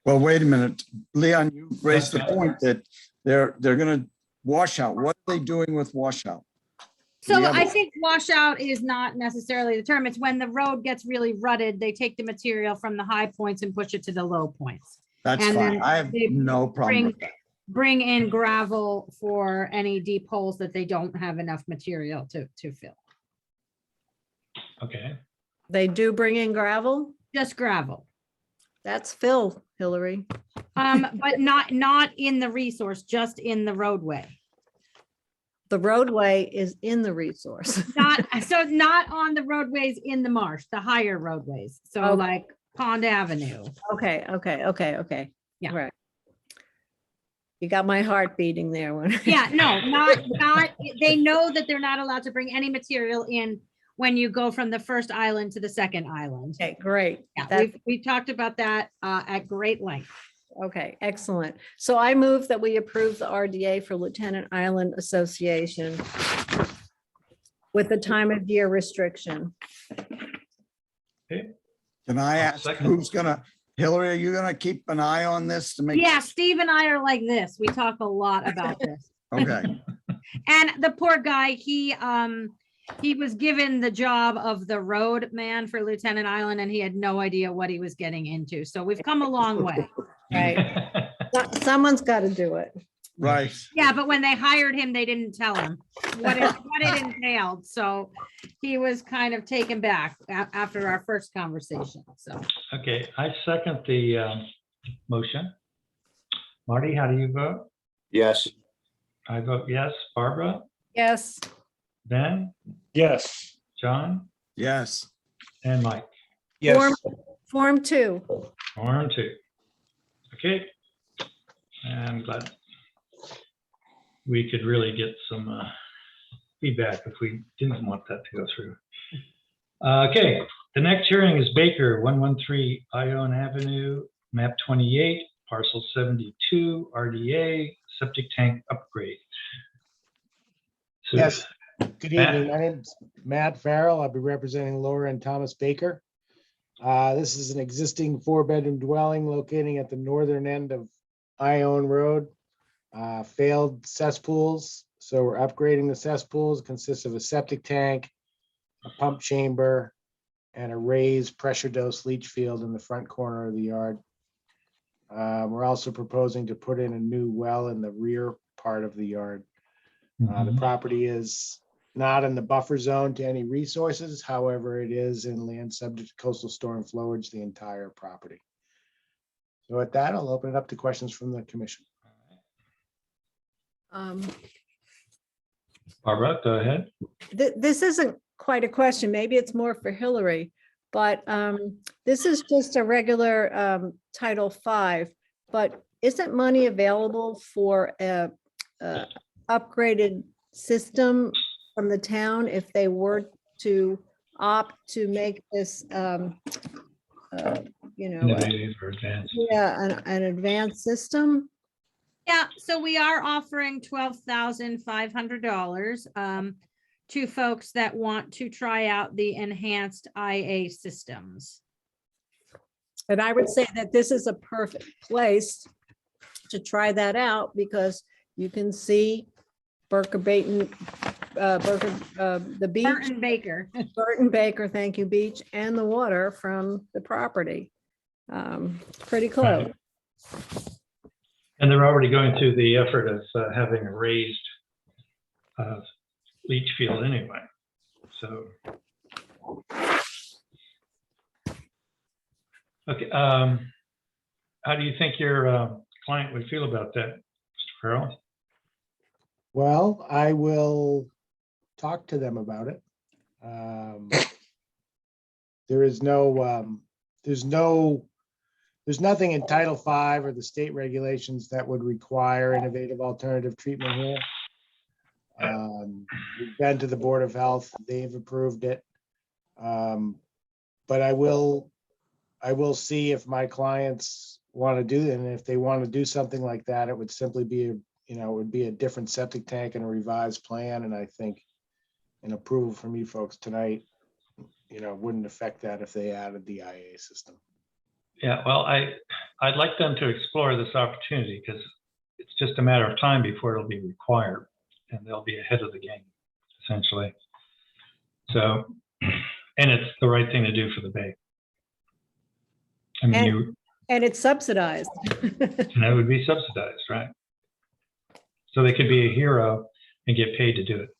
Well, wait a minute. Leon, you raised the point that they're going to wash out. What are they doing with washout? So Yeah, I but- think washout is not necessarily the term. It's when the road gets really rutted, they take the material from the high points and push it to the low points. That's And fine. then I have they no problem with that. Bring in gravel for any deep holes that they don't have enough material to fill. okay. They do bring in gravel? Just gravel. That's Phil, Hillary. But not in the resource, just in the roadway. The roadway is in the resource. Not, so not on the roadways in the marsh, the higher roadways. So Okay. like Pond Avenue. Okay. Yeah. Right. You got my heart beating there when. Yeah, no, not, they know that they're not allowed to bring any material in when you go from the first island to the second island. Okay, great. Yeah, That- we've talked about that at great length. Okay, excellent. So I move that we approve the RDA for Lieutenant Island Association with the time of year restriction. Can I I'll ask second. who's gonna, Hillary, are you gonna keep an eye on this to make? Yeah, Steve and I are like this. We talk a lot about this. Okay, And the poor guy, he was given the job of the road man for Lieutenant Island and he had no idea what he was getting into. So we've come a long way. Right. Someone's got to do it. right. Yeah, but when they hired him, they didn't tell him what it entailed. So he was kind of taken back after our first conversation. So Okay, I second the motion. Marty, how do you vote? Yes. I vote yes. Barbara, Yes. Ben, Yes. John, Yes. and Mike. Form, Yes. Form 2. Form 2. Okay. I'm glad we could really get some feedback if we didn't want that to go through. Okay, the next hearing is Baker, 113 Ione Avenue, map 28, parcel 72, RDA, septic tank upgrade. So- Yes. Good Matt? evening. My name's Matt Farrell. I'll be representing Laura and Thomas Baker. This is an existing 4-bedroom dwelling locating at the northern end of Ione Road. Failed cesspools, so we're upgrading the cesspools. It consists of a septic tank, a pump chamber, and a raised pressure dose leach field in the front corner of the yard. We're also proposing to put in a new well in the rear part of the yard. The Mhm. property is not in the buffer zone to any resources. However, it is in land subject to coastal storm flowage, the entire property. So with that, I'll open it up to questions from the commission. Barbara, go ahead. This isn't quite a question. Maybe it's more for Hillary, but this is just a regular Title V. But isn't money available for a upgraded system from the town if they were to opt to make this, Innovative or advanced. an advanced system? yeah, so we are offering $12,500 to folks that want to try out the enhanced IA systems. And I would say that this is a perfect place to try that out because you can see the beach, Burton Baker. Burton Baker, thank you, beach, and the water from the property. Pretty close. And they're already going through the effort of having a raised leach field anyway. So. Okay, how do you think your client would feel about that, Mr. Farrell? Well, I will talk to them about it. There's nothing in Title V or the state regulations that would require innovative alternative treatment here. We've been to the Board of Health, they've approved it. But I will see if my clients want to do it, and if they want to do something like that, it would simply be, it would be a different septic tank and a revised plan, and I think an approval from you folks tonight, wouldn't affect that if they added the IA system. Yeah, well, I'd like them to explore this opportunity because it's just a matter of time before it'll be required and they'll be ahead of the game, essentially. So, and it's the right thing to do for the Bay. I mean, And it's subsidized. and that would be subsidized, right? So they could be a hero and get paid to do it.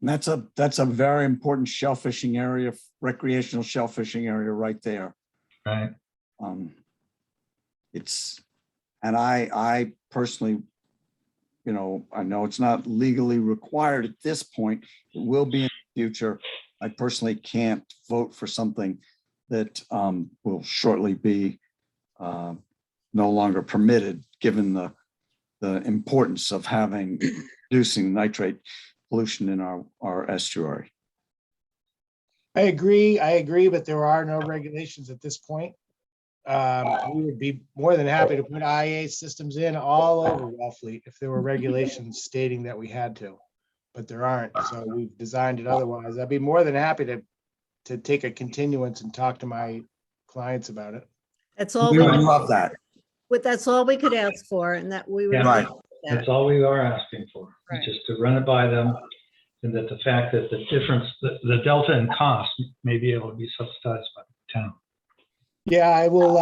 And that's a very important shellfishing area, recreational shellfishing area right there. Right. And I personally you know, I know it's not legally required at this point. It will be in the future. I personally can't vote for something that will shortly be no longer permitted, given the importance of reducing nitrate pollution in our estuary. I agree, but there are no regulations at this point. We would be more than happy to put IA systems in all over Wellfleet if there were regulations stating that we had to, but there aren't, so we've designed it otherwise. I'd be more than happy to take a continuance and talk to my clients about it. That's all We we would could, love that. that's all we could ask for, and that we would. Yeah. Right. That's all we are asking for, Right. just to run it by them. And that the fact that the difference, the delta in cost may be able to be subsidized by the town. Yeah, I will,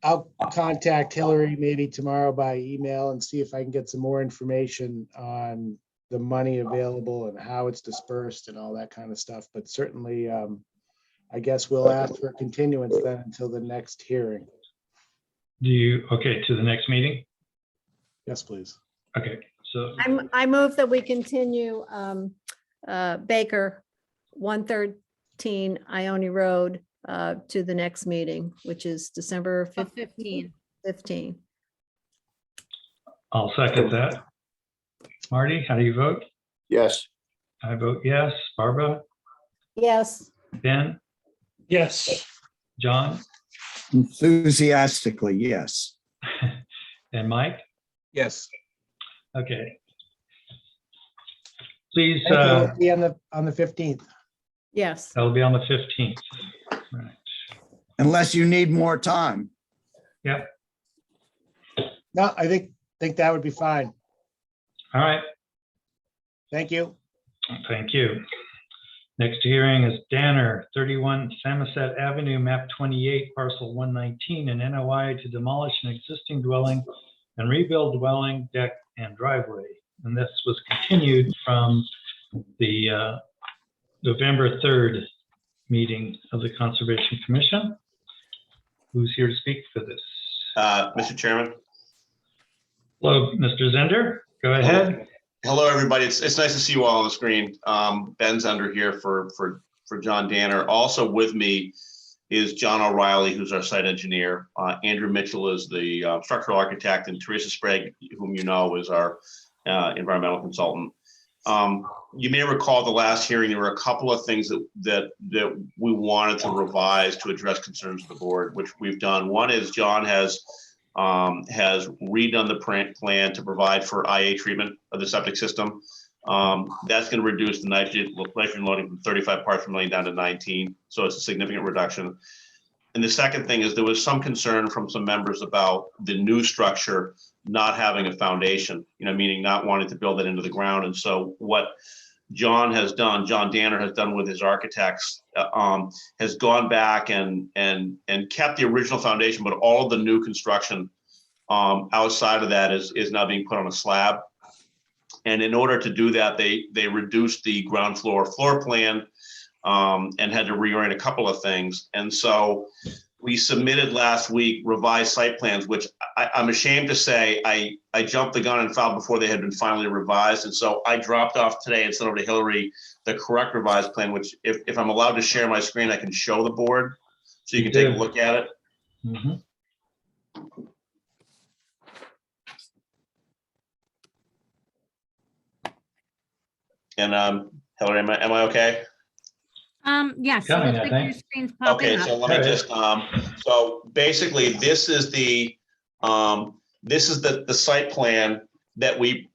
I'll contact Hillary maybe tomorrow by email and see if I can get some more information on the money available and how it's dispersed and all that kind of stuff. But certainly, I guess we'll ask for a continuance then until the next hearing. Okay, to the next meeting? Yes, please. Okay, so I move that we continue Baker 113 Ione Road to the next meeting, which is December 15. 15. I'll second that. Marty, how do you vote? Yes. I vote yes. Barbara, Yes, Ben, Yes. John, Enthusiastically, yes. and Mike? Yes. Okay. Please, Thank you. We'll be on the 15th. yes. that'll be on the 15th. Right. Unless you need more time. Yep. No, I think that would be fine. All right. Thank you. Thank you. Next hearing is Danner, 31 Samoset Avenue, map 28, parcel 119, an NOI to demolish an existing dwelling and rebuild dwelling, deck, and driveway. And this was continued from the November 3rd meeting of the Conservation Commission. Who's here to speak for this? Mr. Chairman. Hello, Mr. Zender, go ahead. Hello, everybody. It's nice to see you all on the screen. Ben Zender here for John Danner. Also with me is John O'Reilly, who's our site engineer. Andrew Mitchell is the structural architect, and Teresa Sprague, whom you know, is our environmental consultant. You may recall the last hearing, there were a couple of things that we wanted to revise to address concerns of the board, which we've done. One is John has redone the plan to provide for IA treatment of the septic system. That's going to reduce the nitrogen loading from 35 parts per million down to 19. So it's a significant reduction. And the second thing is there was some concern from some members about the new structure not having a foundation, meaning not wanting to build it into the ground. And so what John Danner has done with his architects, has gone back and kept the original foundation, but all of the new construction outside of that is now being put on a slab. And in order to do that, they reduced the ground floor plan and had to reorient a couple of things. And so we submitted last week revised site plans, which I'm ashamed to say I jumped the gun and filed before they had been finally revised. And so I dropped off today and sent over to Hillary the correct revised plan, which if I'm allowed to share my screen, I can show the board so you can take a look at it. Mm-hmm. And Hillary, am I okay? Yes, it Coming, looks I like think. your screen's popping Okay, up. so let me just, so basically this is the site plan that we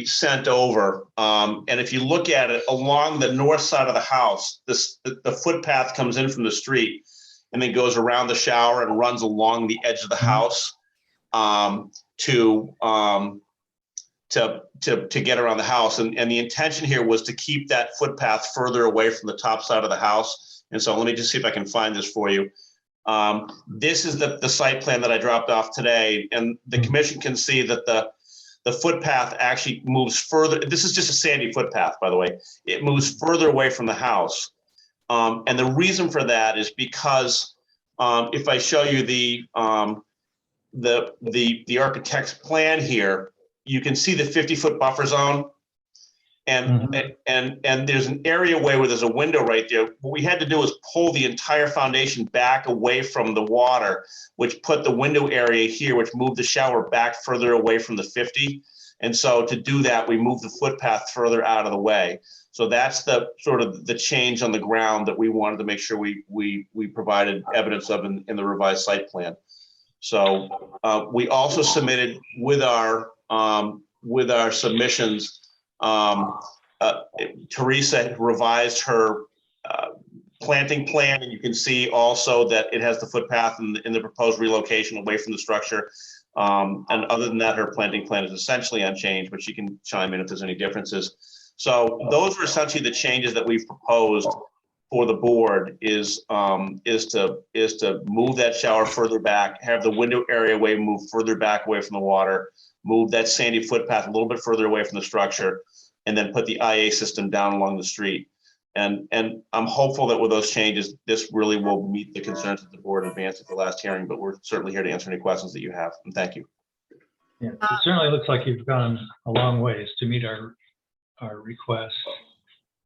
sent over. And if you look at it along the north side of the house, the footpath comes in from the street and then goes around the shower and runs along the edge of the house to get around the house. And the intention here was to keep that footpath further away from the top side of the house. And so let me just see if I can find this for you. This is the site plan that I dropped off today, and the commission can see that the footpath actually moves further. This is just a sandy footpath, by the way. It moves further away from the house. And the reason for that is because if I show you the architect's plan here, you can see the 50-foot buffer zone. And there's an areaway where there's a window right there. What we had to do was pull the entire foundation back away from the water, which put the window area here, which moved the shower back further away from the 50. And so to do that, we moved the footpath further out of the way. So that's the sort of the change on the ground that we wanted to make sure we provided evidence of in the revised site plan. So we also submitted with our submissions. Teresa revised her planting plan, and you can see also that it has the footpath in the proposed relocation away from the structure. And other than that, her planting plan is essentially unchanged, but she can chime in if there's any differences. So those are essentially the changes that we've proposed for the board is to move that shower further back, have the window areaway move further back away from the water, move that sandy footpath a little bit further away from the structure, and then put the IA system down along the street. And I'm hopeful that with those changes, this really will meet the concerns that the board advanced at the last hearing, but we're certainly here to answer any questions that you have. And thank you. Yeah, it certainly looks like you've gone a long ways to meet our request.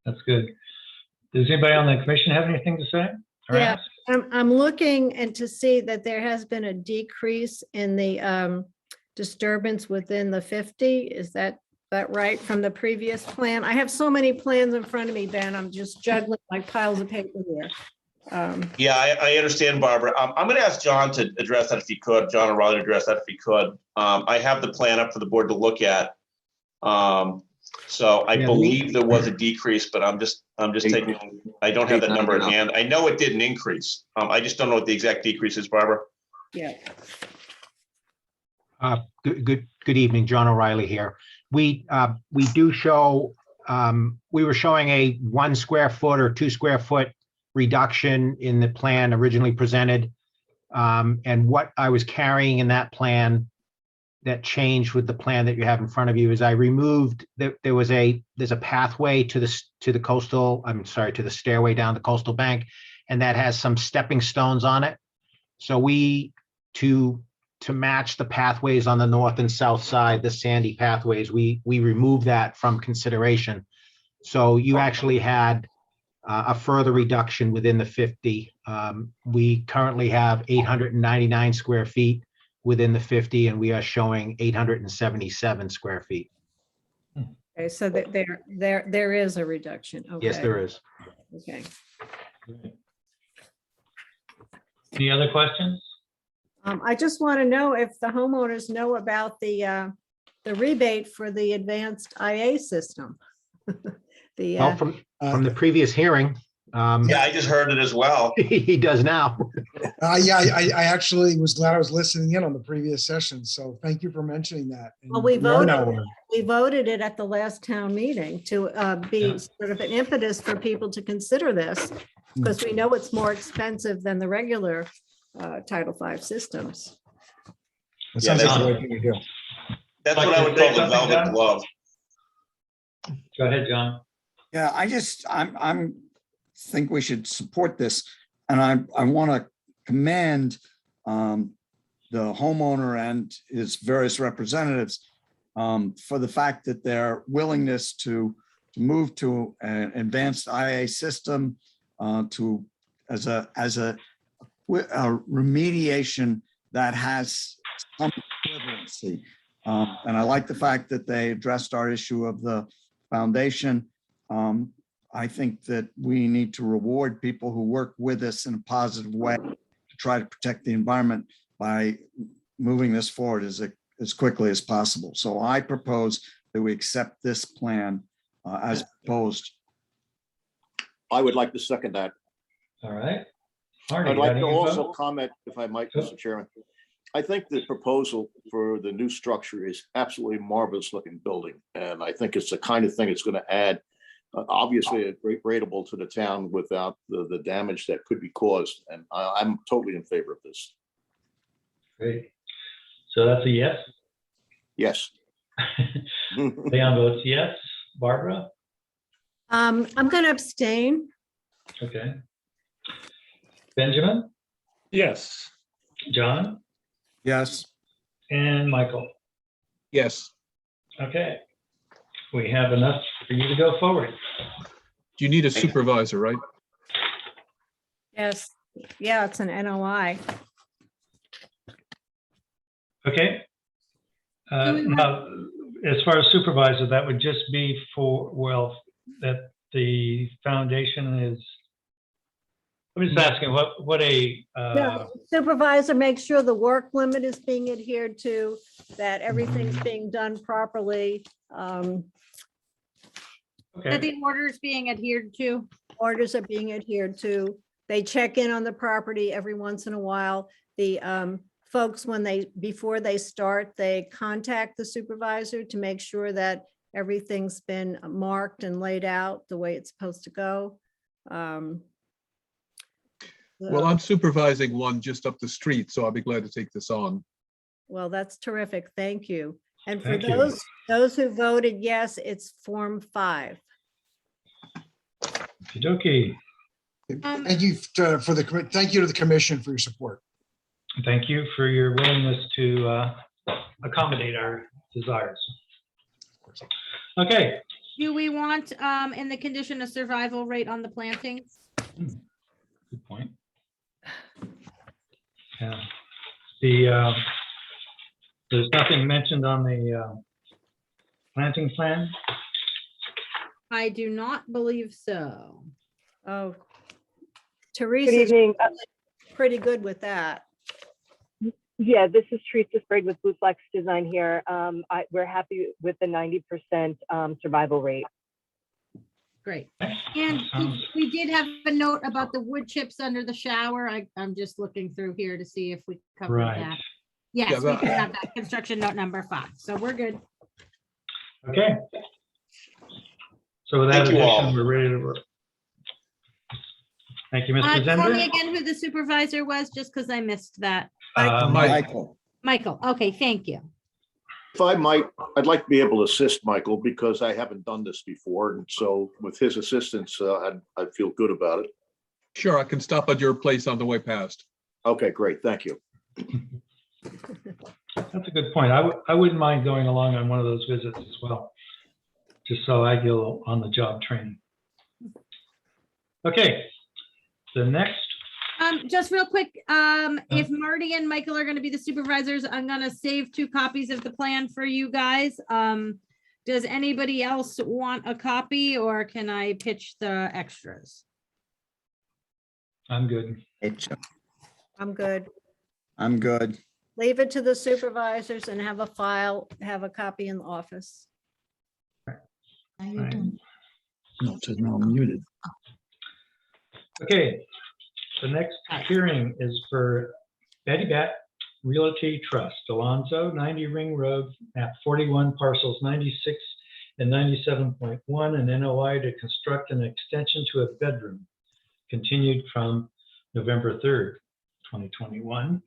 That's good. Does anybody on the commission have anything to say? or Yeah, ask? I'm looking and to see that there has been a decrease in the disturbance within the 50. Is that right from the previous plan? I have so many plans in front of me, Ben. I'm just juggling like piles of paper here. Yeah, I understand, Barbara. I'm going to ask John to address that if he could, John O'Reilly to address that if he could. I have the plan up for the board to look at. So I believe there was a decrease, but I'm just taking, I don't have that number at hand. I know it didn't increase. I just don't know what the exact decrease is, Barbara. Yeah. Good evening, John O'Reilly here. We do show, we were showing a 1 square foot or 2 square foot reduction in the plan originally presented. And what I was carrying in that plan that changed with the plan that you have in front of you is I removed, there's a pathway to the coastal, to the stairway down the coastal bank, and that has some stepping stones on it. So to match the pathways on the north and south side, the sandy pathways, we removed that from consideration. So you actually had a further reduction within the 50. We currently have 899 square feet within the 50, and we are showing 877 square feet. Okay, so there is a reduction. Okay. Yes, there is. Okay. Any other questions? I just want to know if the homeowners know about the rebate for the advanced IA system. Well, from the previous hearing. Yeah, I just heard it as well. He does now. Yeah, I actually was glad I was listening in on the previous session. So thank you for mentioning that. And Well, we are now aware. voted it at the last town meeting to be sort of an impetus for people to consider this, because we know it's more expensive than the regular Title V systems. That Yeah, sounds like the right thing to do. That's what I would call the velvet glove. Go ahead, John. Yeah, I'm think we should support this. And I want to commend the homeowner and his various representatives for the fact that their willingness to move to an advanced IA system as a remediation that has some equivalency. And I like the fact that they addressed our issue of the foundation. I think that we need to reward people who work with us in a positive way to try to protect the environment by moving this forward as quickly as possible. So I propose that we accept this plan as proposed. I would like to second that. All right. Marty, I'd like got to any also info? comment, if I might, Mr. Chairman. I think the proposal for the new structure is absolutely marvelous looking building. And I think it's the kind of thing that's going to add, obviously, a great rateable to the town without the damage that could be caused. And I'm totally in favor of this. Great. So that's a yes. Yes. Leon votes yes. Barbara? I'm going to abstain. Okay. Benjamin? Yes. John? Yes. And Michael? Yes. Okay. We have enough for you to go forward. You need a supervisor, right? Yes, yeah, it's an NOI. Okay. Do we Now, as far as supervisor, that would just be for, well, that the foundation is, I'm just asking what a, No, supervisor, make sure the work limit is being adhered to, that everything's being done properly. That okay, the order is being adhered to. Orders are being adhered to. They check in on the property every once in a while. The folks, before they start, they contact the supervisor to make sure that everything's been marked and laid out the way it's supposed to go. Well, I'm supervising one just up the street, so I'll be glad to take this on. Well, that's terrific. Thank you. And for Thank you. those who voted yes, it's Form 5. okey-dokey. Thank you thank you to the commission for your support. Thank you for your willingness to accommodate our desires. Okay, Do we want, in the condition of survival rate on the plantings? good point. Yeah. There's nothing mentioned on the planting plan. I do not believe so. Oh, Good Teresa's evening. pretty good with that. Yeah, this is Teresa Sprague with Blue Flex Design here. We're happy with the 90% survival rate. Great. And we did have a note about the wood chips under the shower. I'm just looking through here to see if we covered Right. that. Yes, Yeah, we that- did have that construction note number 5, so we're good. Okay. So with that Thank you all. addition, we're ready to work. Thank you, Mr. Tell me Zender. again who the supervisor was, just because I missed that. Michael, Michael, okay, thank you. If I might, I'd like to be able to assist Michael because I haven't done this before. And so with his assistance, I'd feel good about it. Sure, I can stop at your place on the way past. Okay, great. Thank you. That's a good point. I wouldn't mind going along on one of those visits as well, just so I get on the job training. Okay, the next, Just real quick, if Marty and Michael are gonna be the supervisors, I'm gonna save 2 copies of the plan for you guys. Does anybody else want a copy, or can I pitch the extras? I'm good. I'm good. I'm good. Leave it to the supervisors and have a copy in the office. Right. No, it says no, I'm muted. Okay, the next hearing is for Betty Bat Realty Trust, Alonzo, 90 Ring Road, map 41, parcels 96 and 97.1, an NOI to construct an extension to a bedroom, continued from November 3rd, 2021.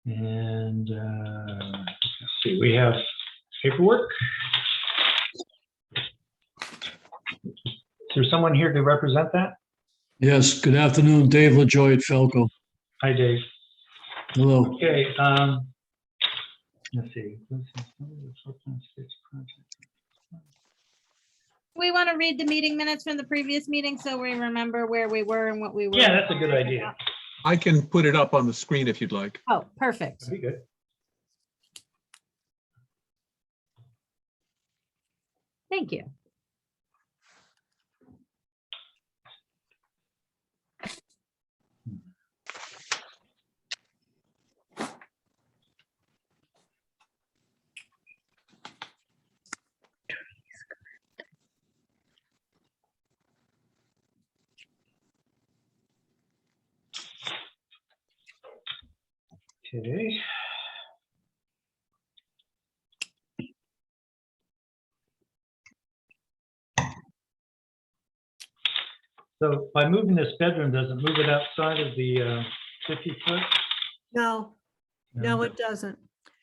And let's see, we have paperwork. Is there someone here to represent that? Yes, good afternoon, Dave LaJoy at Falco. Hi, Dave. Hello. Okay, let's see. We want to read the meeting minutes from the previous meeting, so we remember where we were and what we were. Yeah, that's a good idea. I can put it up on the screen if you'd like. Oh, perfect. That'd be good. Thank you. Okay. So by moving this bedroom, does it move it outside of the 50 foot? No, no, it doesn't.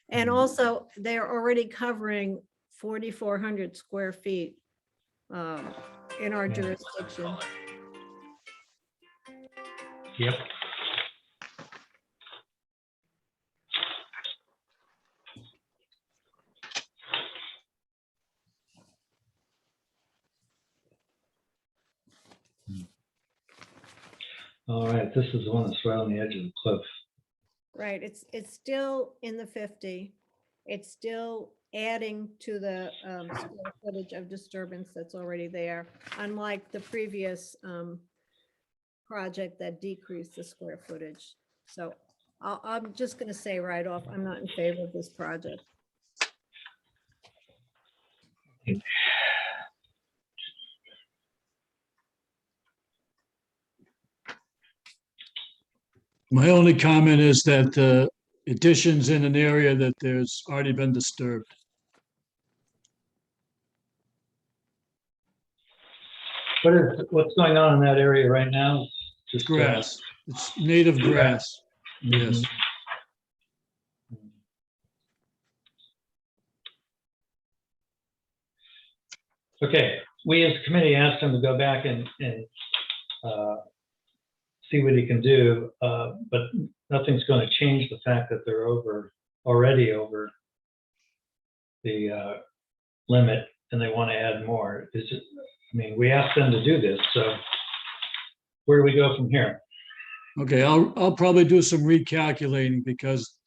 And also, they're already covering 4,400 square feet in our Yeah. jurisdiction. Yep. All right, this is the one that's right on the edge of the cliff. Right, it's still in the 50. It's still adding to the square footage of disturbance that's already there, unlike the previous project that decreased the square footage. So I'm just gonna say right off, I'm not in favor of this project. My only comment is that additions in an area that there's already been disturbed. What's going on in that area right now? It's grass. It's native grass. Yes. Okay, we as a committee asked him to go back and see what he can do, but nothing's going to change the fact that they're already over the limit, and they want to add more. It's just, I mean, we asked them to do this, so where do we go from here? Okay, I'll probably do some recalculating because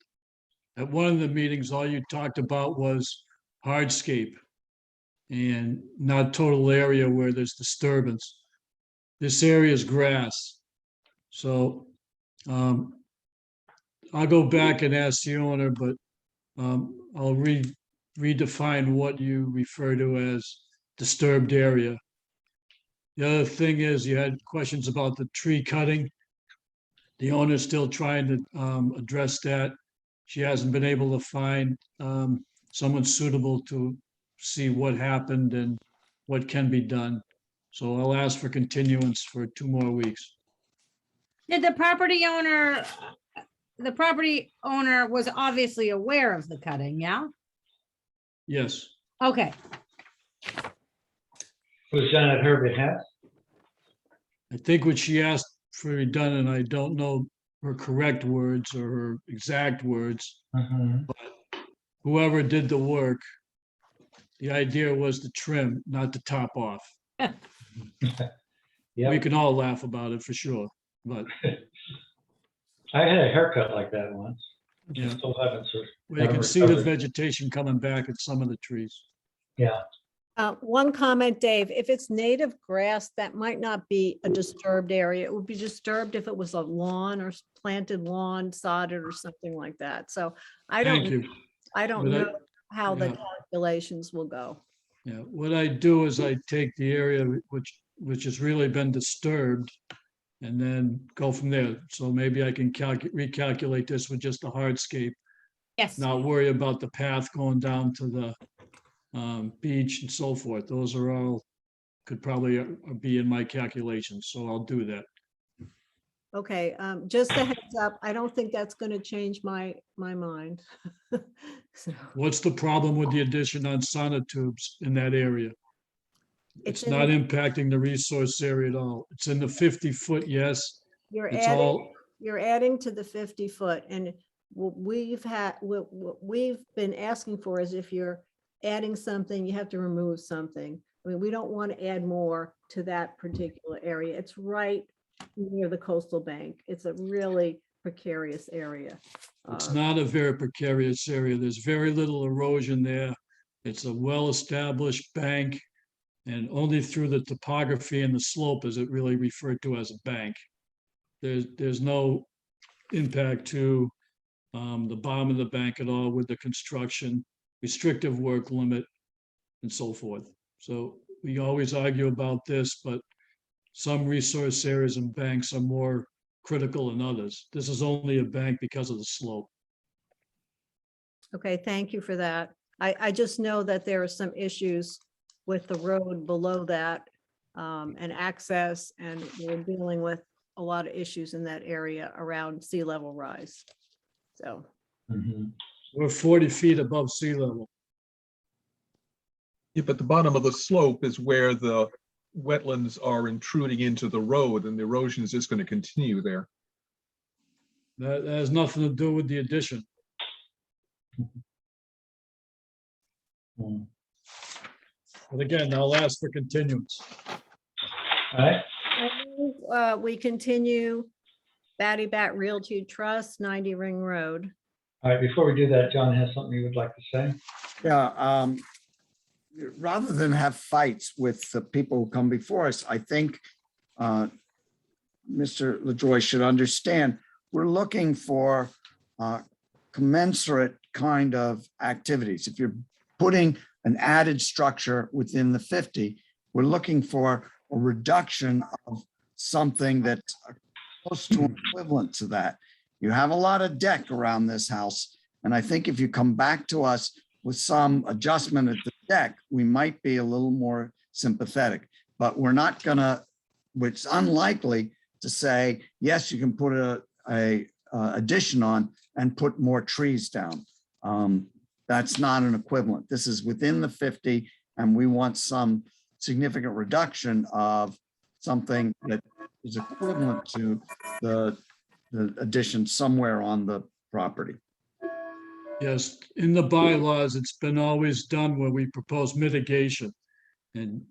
at one of the meetings, all you talked about was hardscape and not total area where there's disturbance. This area is grass. So I'll go back and ask the owner, but I'll redefine what you refer to as disturbed area. The other thing is you had questions about the tree cutting. The owner's still trying to address that. She hasn't been able to find someone suitable to see what happened and what can be done. So I'll ask for continuance for 2 more weeks. Did the property owner was obviously aware of the cutting, yeah? Yes. Okay, Was done at her behalf? I think what she asked for done, and I don't know her correct words or her exact words, but whoever did the work, the idea was to trim, not to top off. We can all laugh about it for sure, but I had a haircut like that once. yeah. Still haven't, sir. Well, you can see the vegetation coming back at some of the trees. Yeah. One comment, Dave, if it's native grass, that might not be a disturbed area. It would be disturbed if it was a lawn or planted lawn, sodded or something like that. So I Thank don't you. know how the yeah. calculations will go. Yeah, what I do is I take the area which has really been disturbed and then go from there. So maybe I can recalculate this with just a hardscape. yes. Not worry about the path going down to the beach and so forth. Those are all, could probably be in my calculations, so I'll do that. Okay, just a heads up, I don't think that's going to change my mind. So, What's the problem with the addition on sonotubes in that area? It's It's in not the- impacting the resource area at all. It's in the 50-foot, yes. You're It's all, adding to the 50-foot, and what we've been asking for is if you're adding something, you have to remove something. I mean, we don't want to add more to that particular area. It's right near the coastal bank. It's a really precarious area. it's not a very precarious area. There's very little erosion there. It's a well-established bank, and only through the topography and the slope is it really referred to as a bank. There's no impact to the bottom of the bank at all with the construction, restrictive work limit, and so forth. So we always argue about this, but some resource areas and banks are more critical than others. This is only a bank because of the slope. Okay, thank you for that. I just know that there are some issues with the road below that and access, and we're dealing with a lot of issues in that area around sea level rise. So, We're 40 feet above sea level. Yeah, but the bottom of the slope is where the wetlands are intruding into the road, and the erosion is just going to continue there. That has nothing to do with the addition. But again, I'll ask for continuance. All right, We continue Batty Bat Realty Trust, 90 Ring Road. All right, before we do that, John has something you would like to say? Yeah, rather than have fights with the people who come before us, I think Mr. LaJoy should understand, we're looking for commensurate kind of activities. If you're putting an added structure within the 50, we're looking for a reduction of something that's close to equivalent to that. You have a lot of deck around this house, and I think if you come back to us with some adjustment at the deck, we might be a little more sympathetic. But we're not gonna, it's unlikely to say, yes, you can put a addition on and put more trees down. That's not an equivalent. This is within the 50, and we want some significant reduction of something that is equivalent to the addition somewhere on the property. Yes, in the bylaws, it's been always done where we propose mitigation. And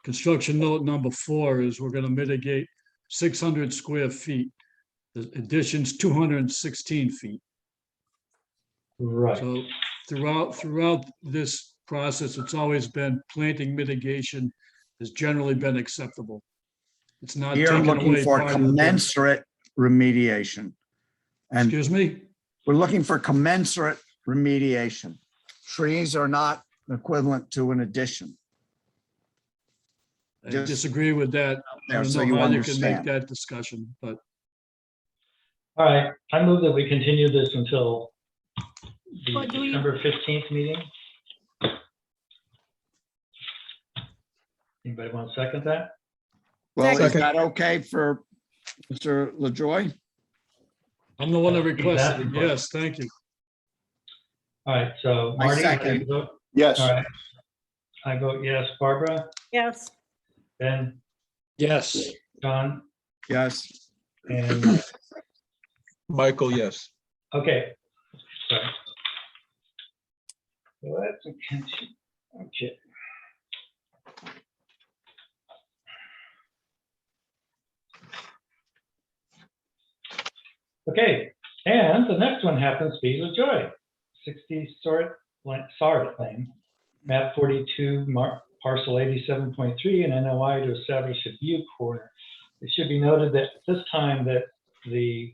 construction note number 4 is we're gonna mitigate 600 square feet. The addition's 216 feet. Right. So throughout this process, it's always been planting mitigation has generally been acceptable. It's not You're taken looking away. for part of the building. commensurate remediation. And Excuse me? we're looking for commensurate remediation. Trees are not equivalent to an addition. I Just disagree with that. I there, don't so know you how you can make understand. that discussion, but All right, I move that we continue this until the Well, do we- December 15th meeting. Anybody want to second that? Well, is Second. that okay for Mr. LaJoy? I'm the one that Exactly. requested it. Yes, thank you. All right, so I Marty, how do second. you vote? Yes. All right. I vote yes. Barbara, Yes. Ben, Yes. John, Yes. and, Michael, yes. okay. Sorry. So that's a continue. Okay. Okay, and the next one happens to be LaJoy, 60 Sart Lane, map 42, parcel 87.3, and NOI to establish a view corner. It should be noted that this time that the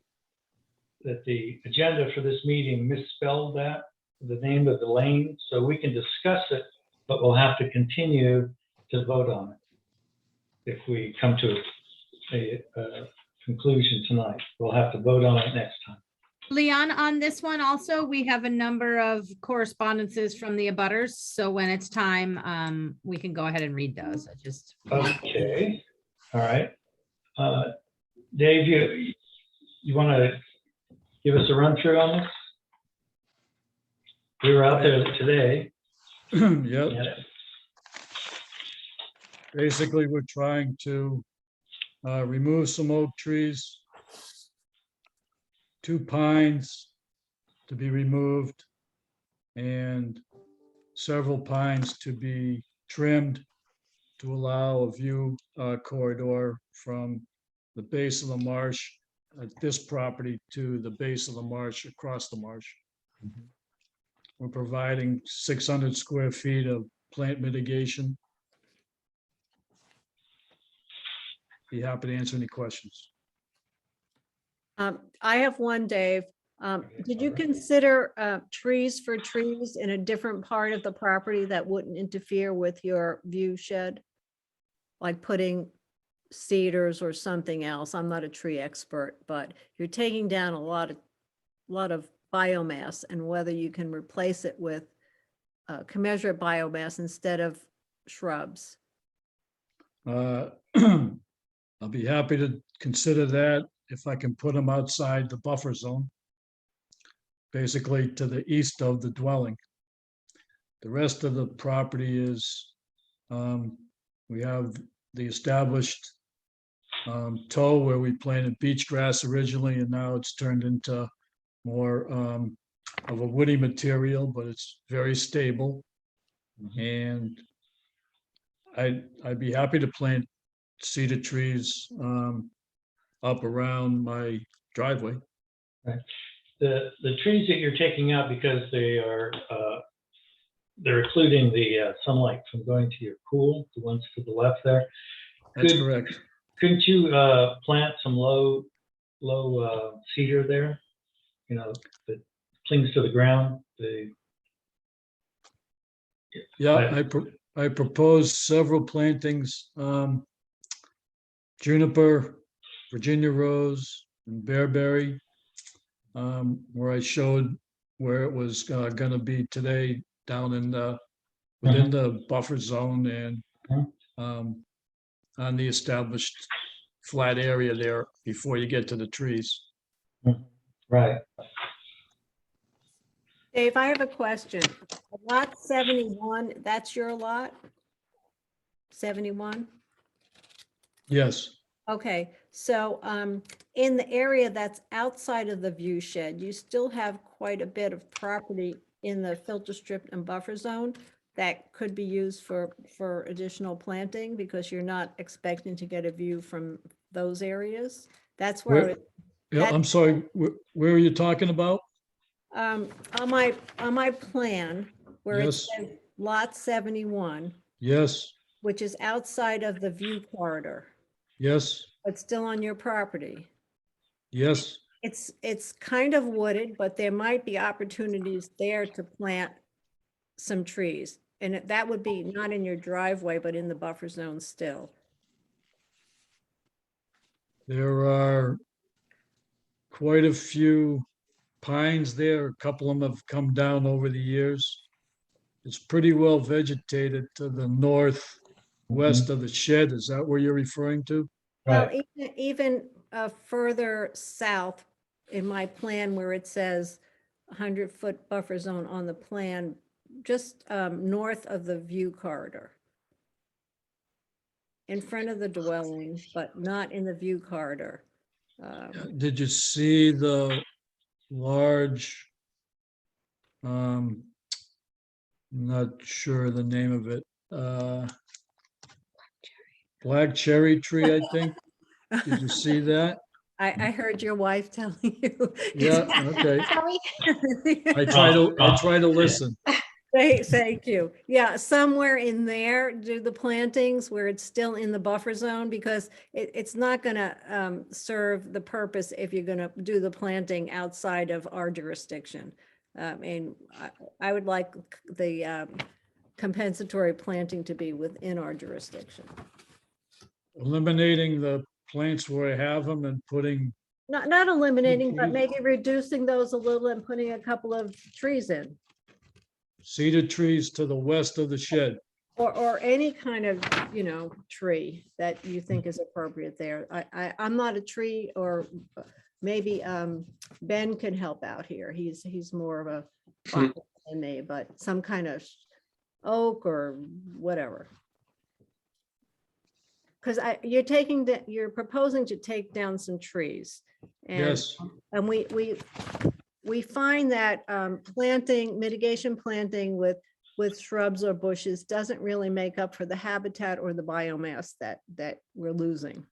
agenda for this meeting misspelled that, the name of the lane, so we can discuss it, but we'll have to continue to vote on it. If we come to a conclusion tonight, we'll have to vote on it next time. Leon, on this one also, we have a number of correspondences from the abutters. So when it's time, we can go ahead and read those. I just. Okay, all right. Dave, you want to give us a run through on this? We were out there today. Yep. Yeah. Basically, we're trying to remove some oak trees, 2 pines to be removed, and several pines to be trimmed to allow a view corridor from the base of the marsh at this property to the base of the marsh across the marsh. We're providing 600 square feet of plant mitigation. Be happy to answer any questions. I have one, Dave. Did you consider trees for trees in a different part of the property that wouldn't interfere with your view shed? Like putting cedars or something else? I'm not a tree expert, but you're taking down a lot of biomass, and whether you can replace it with commensurate biomass instead of shrubs. I'll be happy to consider that if I can put them outside the buffer zone, basically to the east of the dwelling. The rest of the property is, we have the established toe where we planted beach grass originally, and now it's turned into more of a woody material, but it's very stable. And I'd be happy to plant cedar trees up around my driveway. The trees that you're taking out because they're occluding the sunlight from going to your pool, the ones to the left there. That's correct. Couldn't you plant some low cedar there? You know, that clings to the ground. Yeah, I proposed several plantings, juniper, Virginia rose, and bearberry, where I showed where it was gonna be today down in within the buffer zone and on the established flat area there before you get to the trees. Right. Dave, I have a question. Lot 71, that's your lot? 71? Yes, Okay, so in the area that's outside of the view shed, you still have quite a bit of property in the filter strip and buffer zone that could be used for additional planting because you're not expecting to get a view from those areas. That's where, Where- yeah, I'm sorry, where are you talking about? on my plan, where it Yes. says lot 71, Yes, which is outside of the view corridor, yes, but still on your property. yes. It's kind of wooded, but there might be opportunities there to plant some trees. And that would be not in your driveway, but in the buffer zone still. There are quite a few pines there. A couple of them have come down over the years. It's pretty well vegetated to the northwest of the shed. Is that where you're referring to? Well, even further south in my plan where it says 100-foot buffer zone on the plan, just north of the view corridor. In front of the dwelling, but not in the view corridor. Did you see the large, not sure the name of it, black cherry tree, I think? Did you see that? I heard your wife telling you. Yeah, okay. Sorry. I try to listen. Thank you. Yeah, somewhere in there, do the plantings where it's still in the buffer zone, because it's not gonna serve the purpose if you're gonna do the planting outside of our jurisdiction. And I would like the compensatory planting to be within our jurisdiction. Eliminating the plants where I have them and putting, Not eliminating, but trees. maybe reducing those a little and putting a couple of trees in. cedar trees to the west of the shed. Or any kind of, tree that you think is appropriate there. I'm not a tree, or maybe Ben can help out here. He's more of a botanist than me, but some kind of oak or whatever. Because you're proposing to take down some trees. Yes. And we find that mitigation planting with shrubs or bushes doesn't really make up for the habitat or the biomass that we're losing.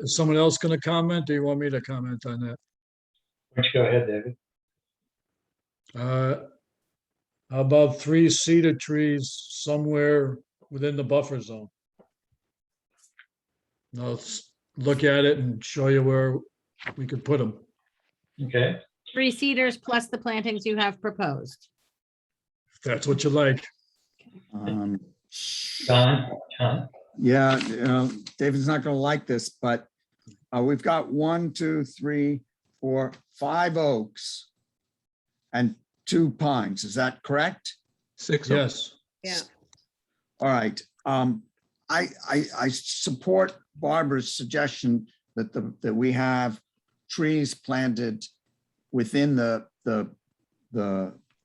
Is someone else going to comment, or you want me to comment on that? Why don't you go ahead, David? How about 3 cedar trees somewhere within the buffer zone? Let's look at it and show you where we could put them. Okay. 3 cedars plus the plantings you have proposed. If that's what you like. John? Yeah, David's not gonna like this, but we've got 1, 2, 3, 4, 5 oaks and 2 pines. Is that correct? 6. Yes. Yeah. All right. I support Barbara's suggestion that we have trees planted within the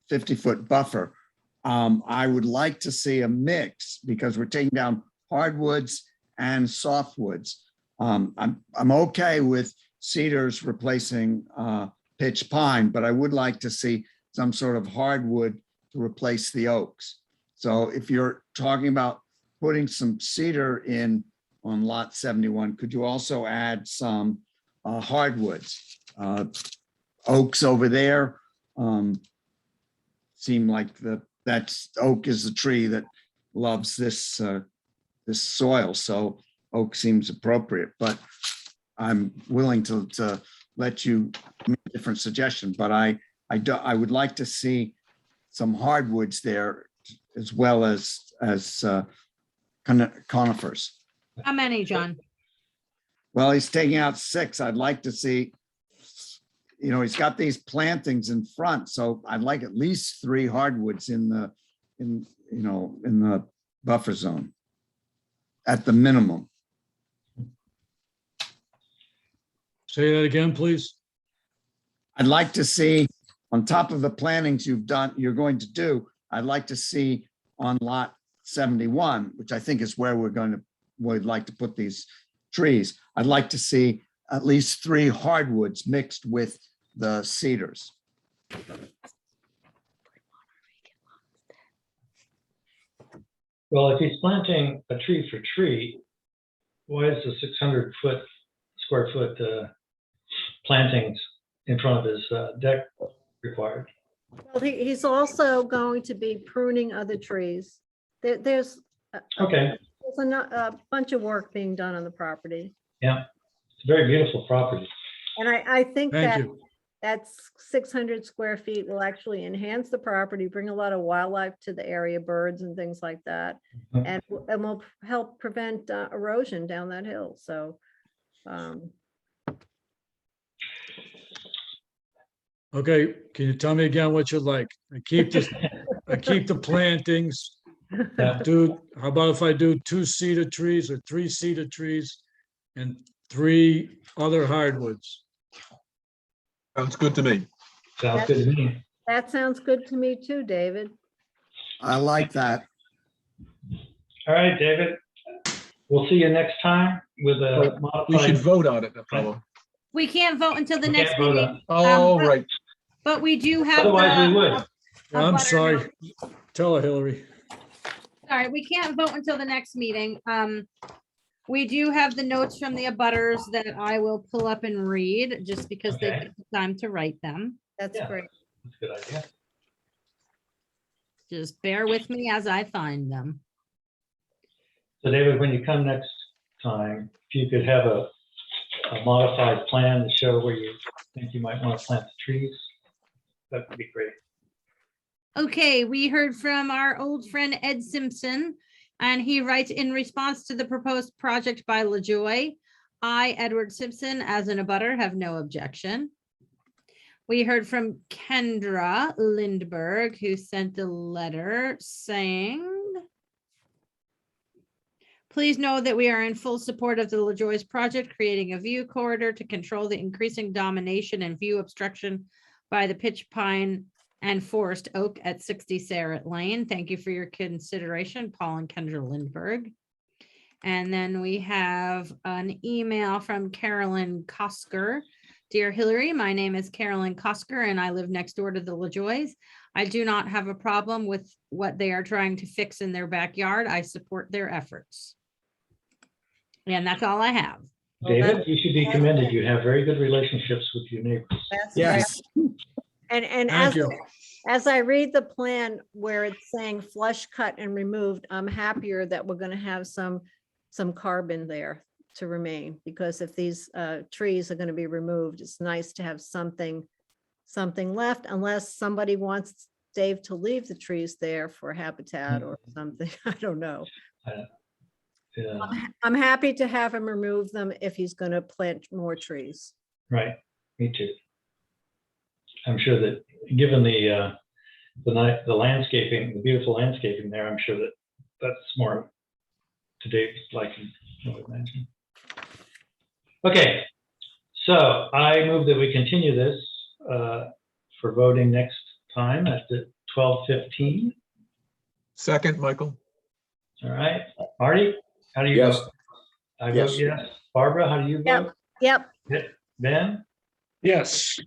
50-foot buffer. I would like to see a mix because we're taking down hardwoods and softwoods. I'm okay with cedars replacing pitch pine, but I would like to see some sort of hardwood to replace the oaks. So if you're talking about putting some cedar in on lot 71, could you also add some hardwoods? Oaks over there seem like that's oak is the tree that loves this this soil, so oak seems appropriate, but I'm willing to let you make a different suggestion, but I would like to see some hardwoods there as well as conifers. How many, John? Well, he's taking out 6. I'd like to see, he's got these plantings in front, so I'd like at least 3 hardwoods in the buffer zone at the minimum. Say that again, please. I'd like to see on top of the plantings you're going to do, I'd like to see on lot 71, which I think is where we'd like to put these trees. I'd like to see at least 3 hardwoods mixed with the cedars. Well, if he's planting a tree for tree, why is the 600 square foot plantings in front of his deck required? Well, he's also going to be pruning other trees. There's Okay, a bunch of work being done on the property. yeah, it's a very beautiful property. And I think Thank that you. that's 600 square feet will actually enhance the property, bring a lot of wildlife to the area, birds and things like that. Mhm. And will help prevent erosion down that hill. So Okay, can you tell me again what you like? I keep the plantings. Yeah. How about if I do 2 cedar trees or 3 cedar trees and 3 other hardwoods? Sounds good to me. Sounds good to me. that sounds good to me too, David. I like that. All right, David. We'll see you next time with a We should modified. vote on it, no problem. We can't vote until the We next can't vote meeting. on- Oh, but- right. But we do have. Otherwise, we the- would. a I'm butter sorry. note. Tell her, Hillary. Sorry, we can't vote until the next meeting. We do have the notes from the abutters that I will pull up and read, just because they Okay. took the time to write them. That's Yeah. great. That's a good idea. Just bear with me as I find them. So David, when you come next time, if you could have a modified plan to show where you think you might want to plant the trees, that would be great. Okay, we heard from our old friend Ed Simpson, and he writes, in response to the proposed project by LaJoy, I, Edward Simpson, as an abutter, have no objection. We heard from Kendra Lindberg, who sent a letter saying, please know that we are in full support of the LaJoy's project, creating a view corridor to control the increasing domination and view obstruction by the pitch pine and forest oak at 60 Sarah Lane. Thank you for your consideration, Paul and Kendra Lindberg. And then we have an email from Carolyn Kosker. Dear Hillary, my name is Carolyn Kosker and I live next door to the LaJoys. I do not have a problem with what they are trying to fix in their backyard. I support their efforts. And that's all I have. David, you should be commended. You have very good relationships with your neighbors. That's Yes. great. And Thank you. as I read the plan where it's saying flush cut and removed, I'm happier that we're gonna have some carbon there to remain, because if these trees are gonna be removed, it's nice to have something left, unless somebody wants Dave to leave the trees there for habitat or something. I don't know. Yeah, I'm happy to have him remove them if he's gonna plant more trees. right. Me too. I'm sure that given the landscaping, the beautiful landscaping there, I'm sure that that's more to Dave's liking, I would imagine. Okay, so I move that we continue this for voting next time at the 12:15. Second, Michael? All right, Marty, how do you Yes. vote? I vote Yes. yes. Barbara, how do you Yep. vote? Yep, Ben, Yes.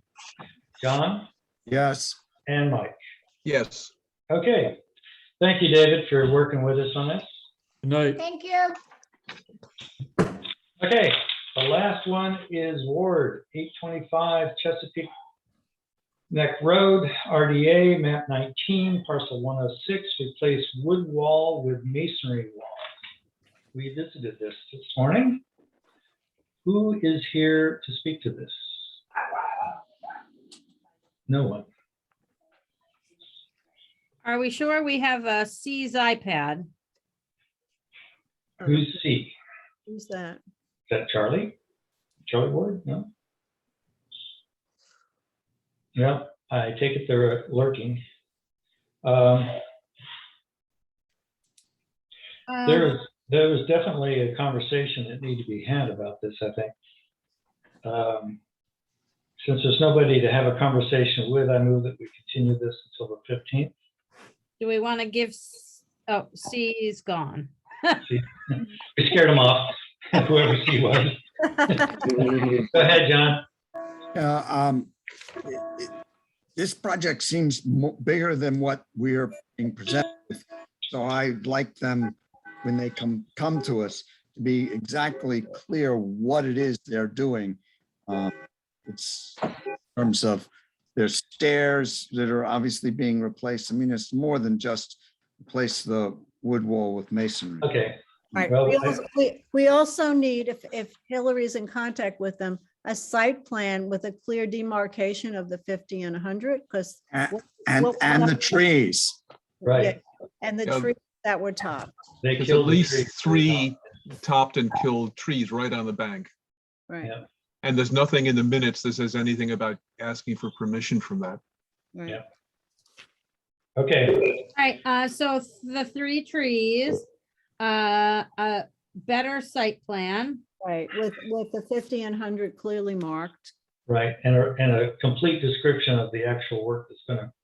John, Yes. and Mike. Yes. Okay. Thank you, David, for working with us on this. Good night. Thank you. Okay, the last one is Ward 825 Chesapeake Neck Road, RDA, map 19, parcel 106, replace wood wall with masonry wall. We visited this morning. Who is here to speak to this? No one. Are we sure we have a C's iPad? Who's C? Who's that? Is that Charlie? Charlie Ward? No? No, I take it they're lurking. There was definitely a conversation that needed to be had about this, I think. Since there's nobody to have a conversation with, I move that we continue this until the 15th. Do we want to give, oh, C is gone. We scared him off, whoever C was. Go ahead, John. This project seems bigger than what we're being presented with. So I'd like them, when they come to us, to be exactly clear what it is they're doing. It's in terms of there's stairs that are obviously being replaced. I mean, it's more than just replace the wood wall with masonry. Okay. Right. Well, We also need, if Hillary's in contact with them, a site plan with a clear demarcation of the 50 and 100, because. And the trees. Right. And the Yeah. trees that were topped. They There's at killed the least tree. 3 topped and killed trees right on the bank. Right. Yeah. And there's nothing in the minutes that says anything about asking for permission from that. Right. Yeah. Okay. All right, so the 3 trees, a better site plan. Right, with the 50 and 100 clearly marked. Right, and a complete description of the actual work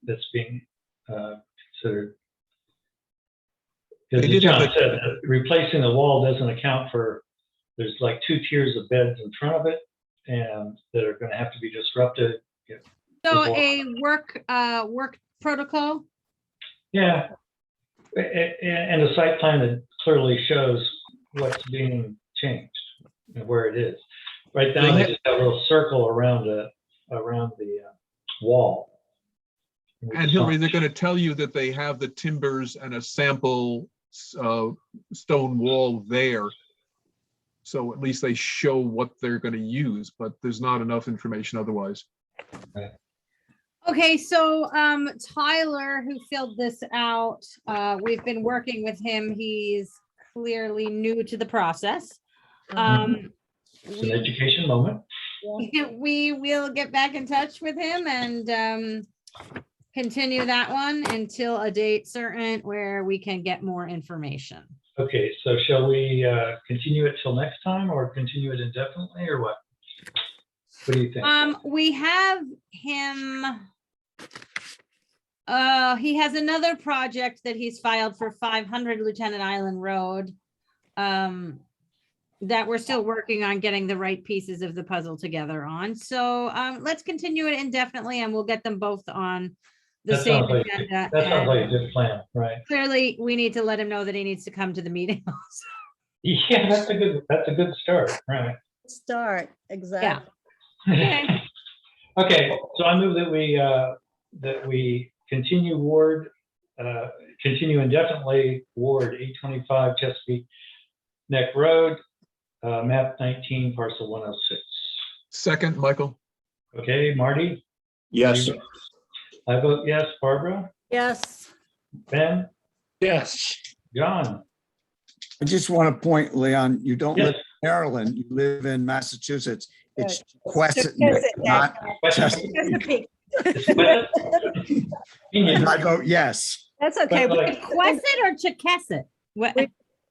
that's being considered. They Because as did have John a- said, replacing the wall doesn't account for, there's like 2 tiers of beds in front of it, and that are gonna have to be disrupted. So Before- a work protocol. Yeah. And a site plan that clearly shows what's being changed and where it is. Right now, they just have a little circle around the wall. And Hillary, they're going to tell you that they have the timbers and a sample stone wall there. So at least they show what they're going to use, but there's not enough information otherwise. Okay, so Tyler, who filled this out, we've been working with him. He's clearly new to the process. It's an education moment. We will get back in touch with him and continue that one until a date certain where we can get more information. Okay, so shall we continue it till next time or continue it indefinitely or what? What do you think? We have him. He has another project that he's filed for 500 Lieutenant Island Road. That we're still working on getting the right pieces of the puzzle together on. So let's continue it indefinitely and we'll get them both on the That same sounds like- agenda. That sounds like a And good plan, right? clearly, we need to let him know that he needs to come to the meeting also. Yeah, that's a good start, right? Start, exactly. Okay. Okay, so I move that we continue continue indefinitely Ward 825 Chesapeake Neck Road, map 19, parcel 106. Second, Michael? Okay, Marty? Yes. I vote yes. Barbara? Yes. Ben? Yes. John? I just want to point, Leon, you don't Yes. live in Maryland, you live in Massachusetts. It's Right. Queset, Chesapeake, not Chesapeake. Chesapeake. Chesapeake. I vote yes. That's okay. But like- Quessit or Chakesset? What?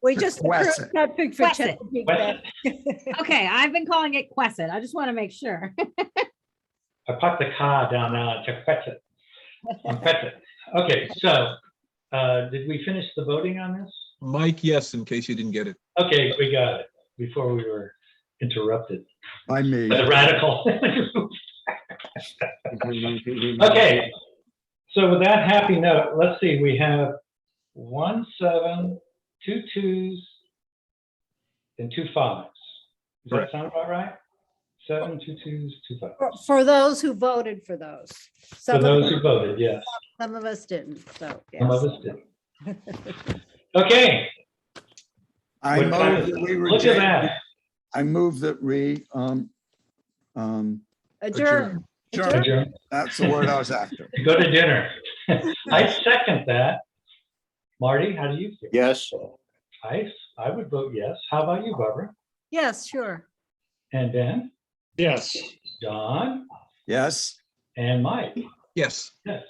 We just approved Queset. Chesapeake for Queset. Chesapeake. Queset. Okay, I've been calling it Quessit. I just want to make sure. I put the car down now to fetch it. Okay, so did we finish the voting on this? Mike, yes, in case you didn't get it. Okay, we got it before we were interrupted By me. by the radical. Okay, So with that happy note, let's see, we have 1 7, 2 2s, and 2 5s. Does that Correct. sound about right? 7, 2 2s, 2 5s. For those who voted for those. For Some of those us- who voted, yes. Some of us didn't, so. Some of yes. us did. Okay. I What time move is that it? we Look at reject, that. I move that we, Adjourn. Adjourn. Adjourn. That's the word I was after. Go to dinner. I second that. Marty, how do you feel? Yes, I would vote yes. How about you, Barbara? Yes, sure. And Ben? Yes. John? Yes, And Mike? Yes. Yes.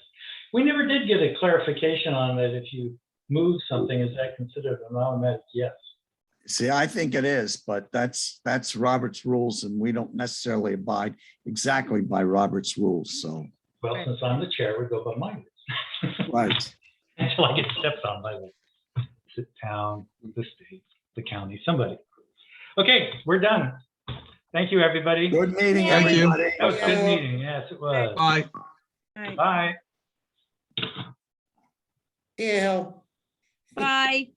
We never did get a clarification on that. If you move something, is that considered an automatic yes? see, I think it is, but that's Robert's rules and we don't necessarily abide exactly by Robert's rules, so, Well, since I'm the chair, we go by mine. right. Until I get stepped on by the town, the state, the county, somebody. Okay, we're done. Thank you, everybody. Good meeting, Thank you. everybody. That was a good meeting. Yes, it was. Bye. Bye. Ew. Bye.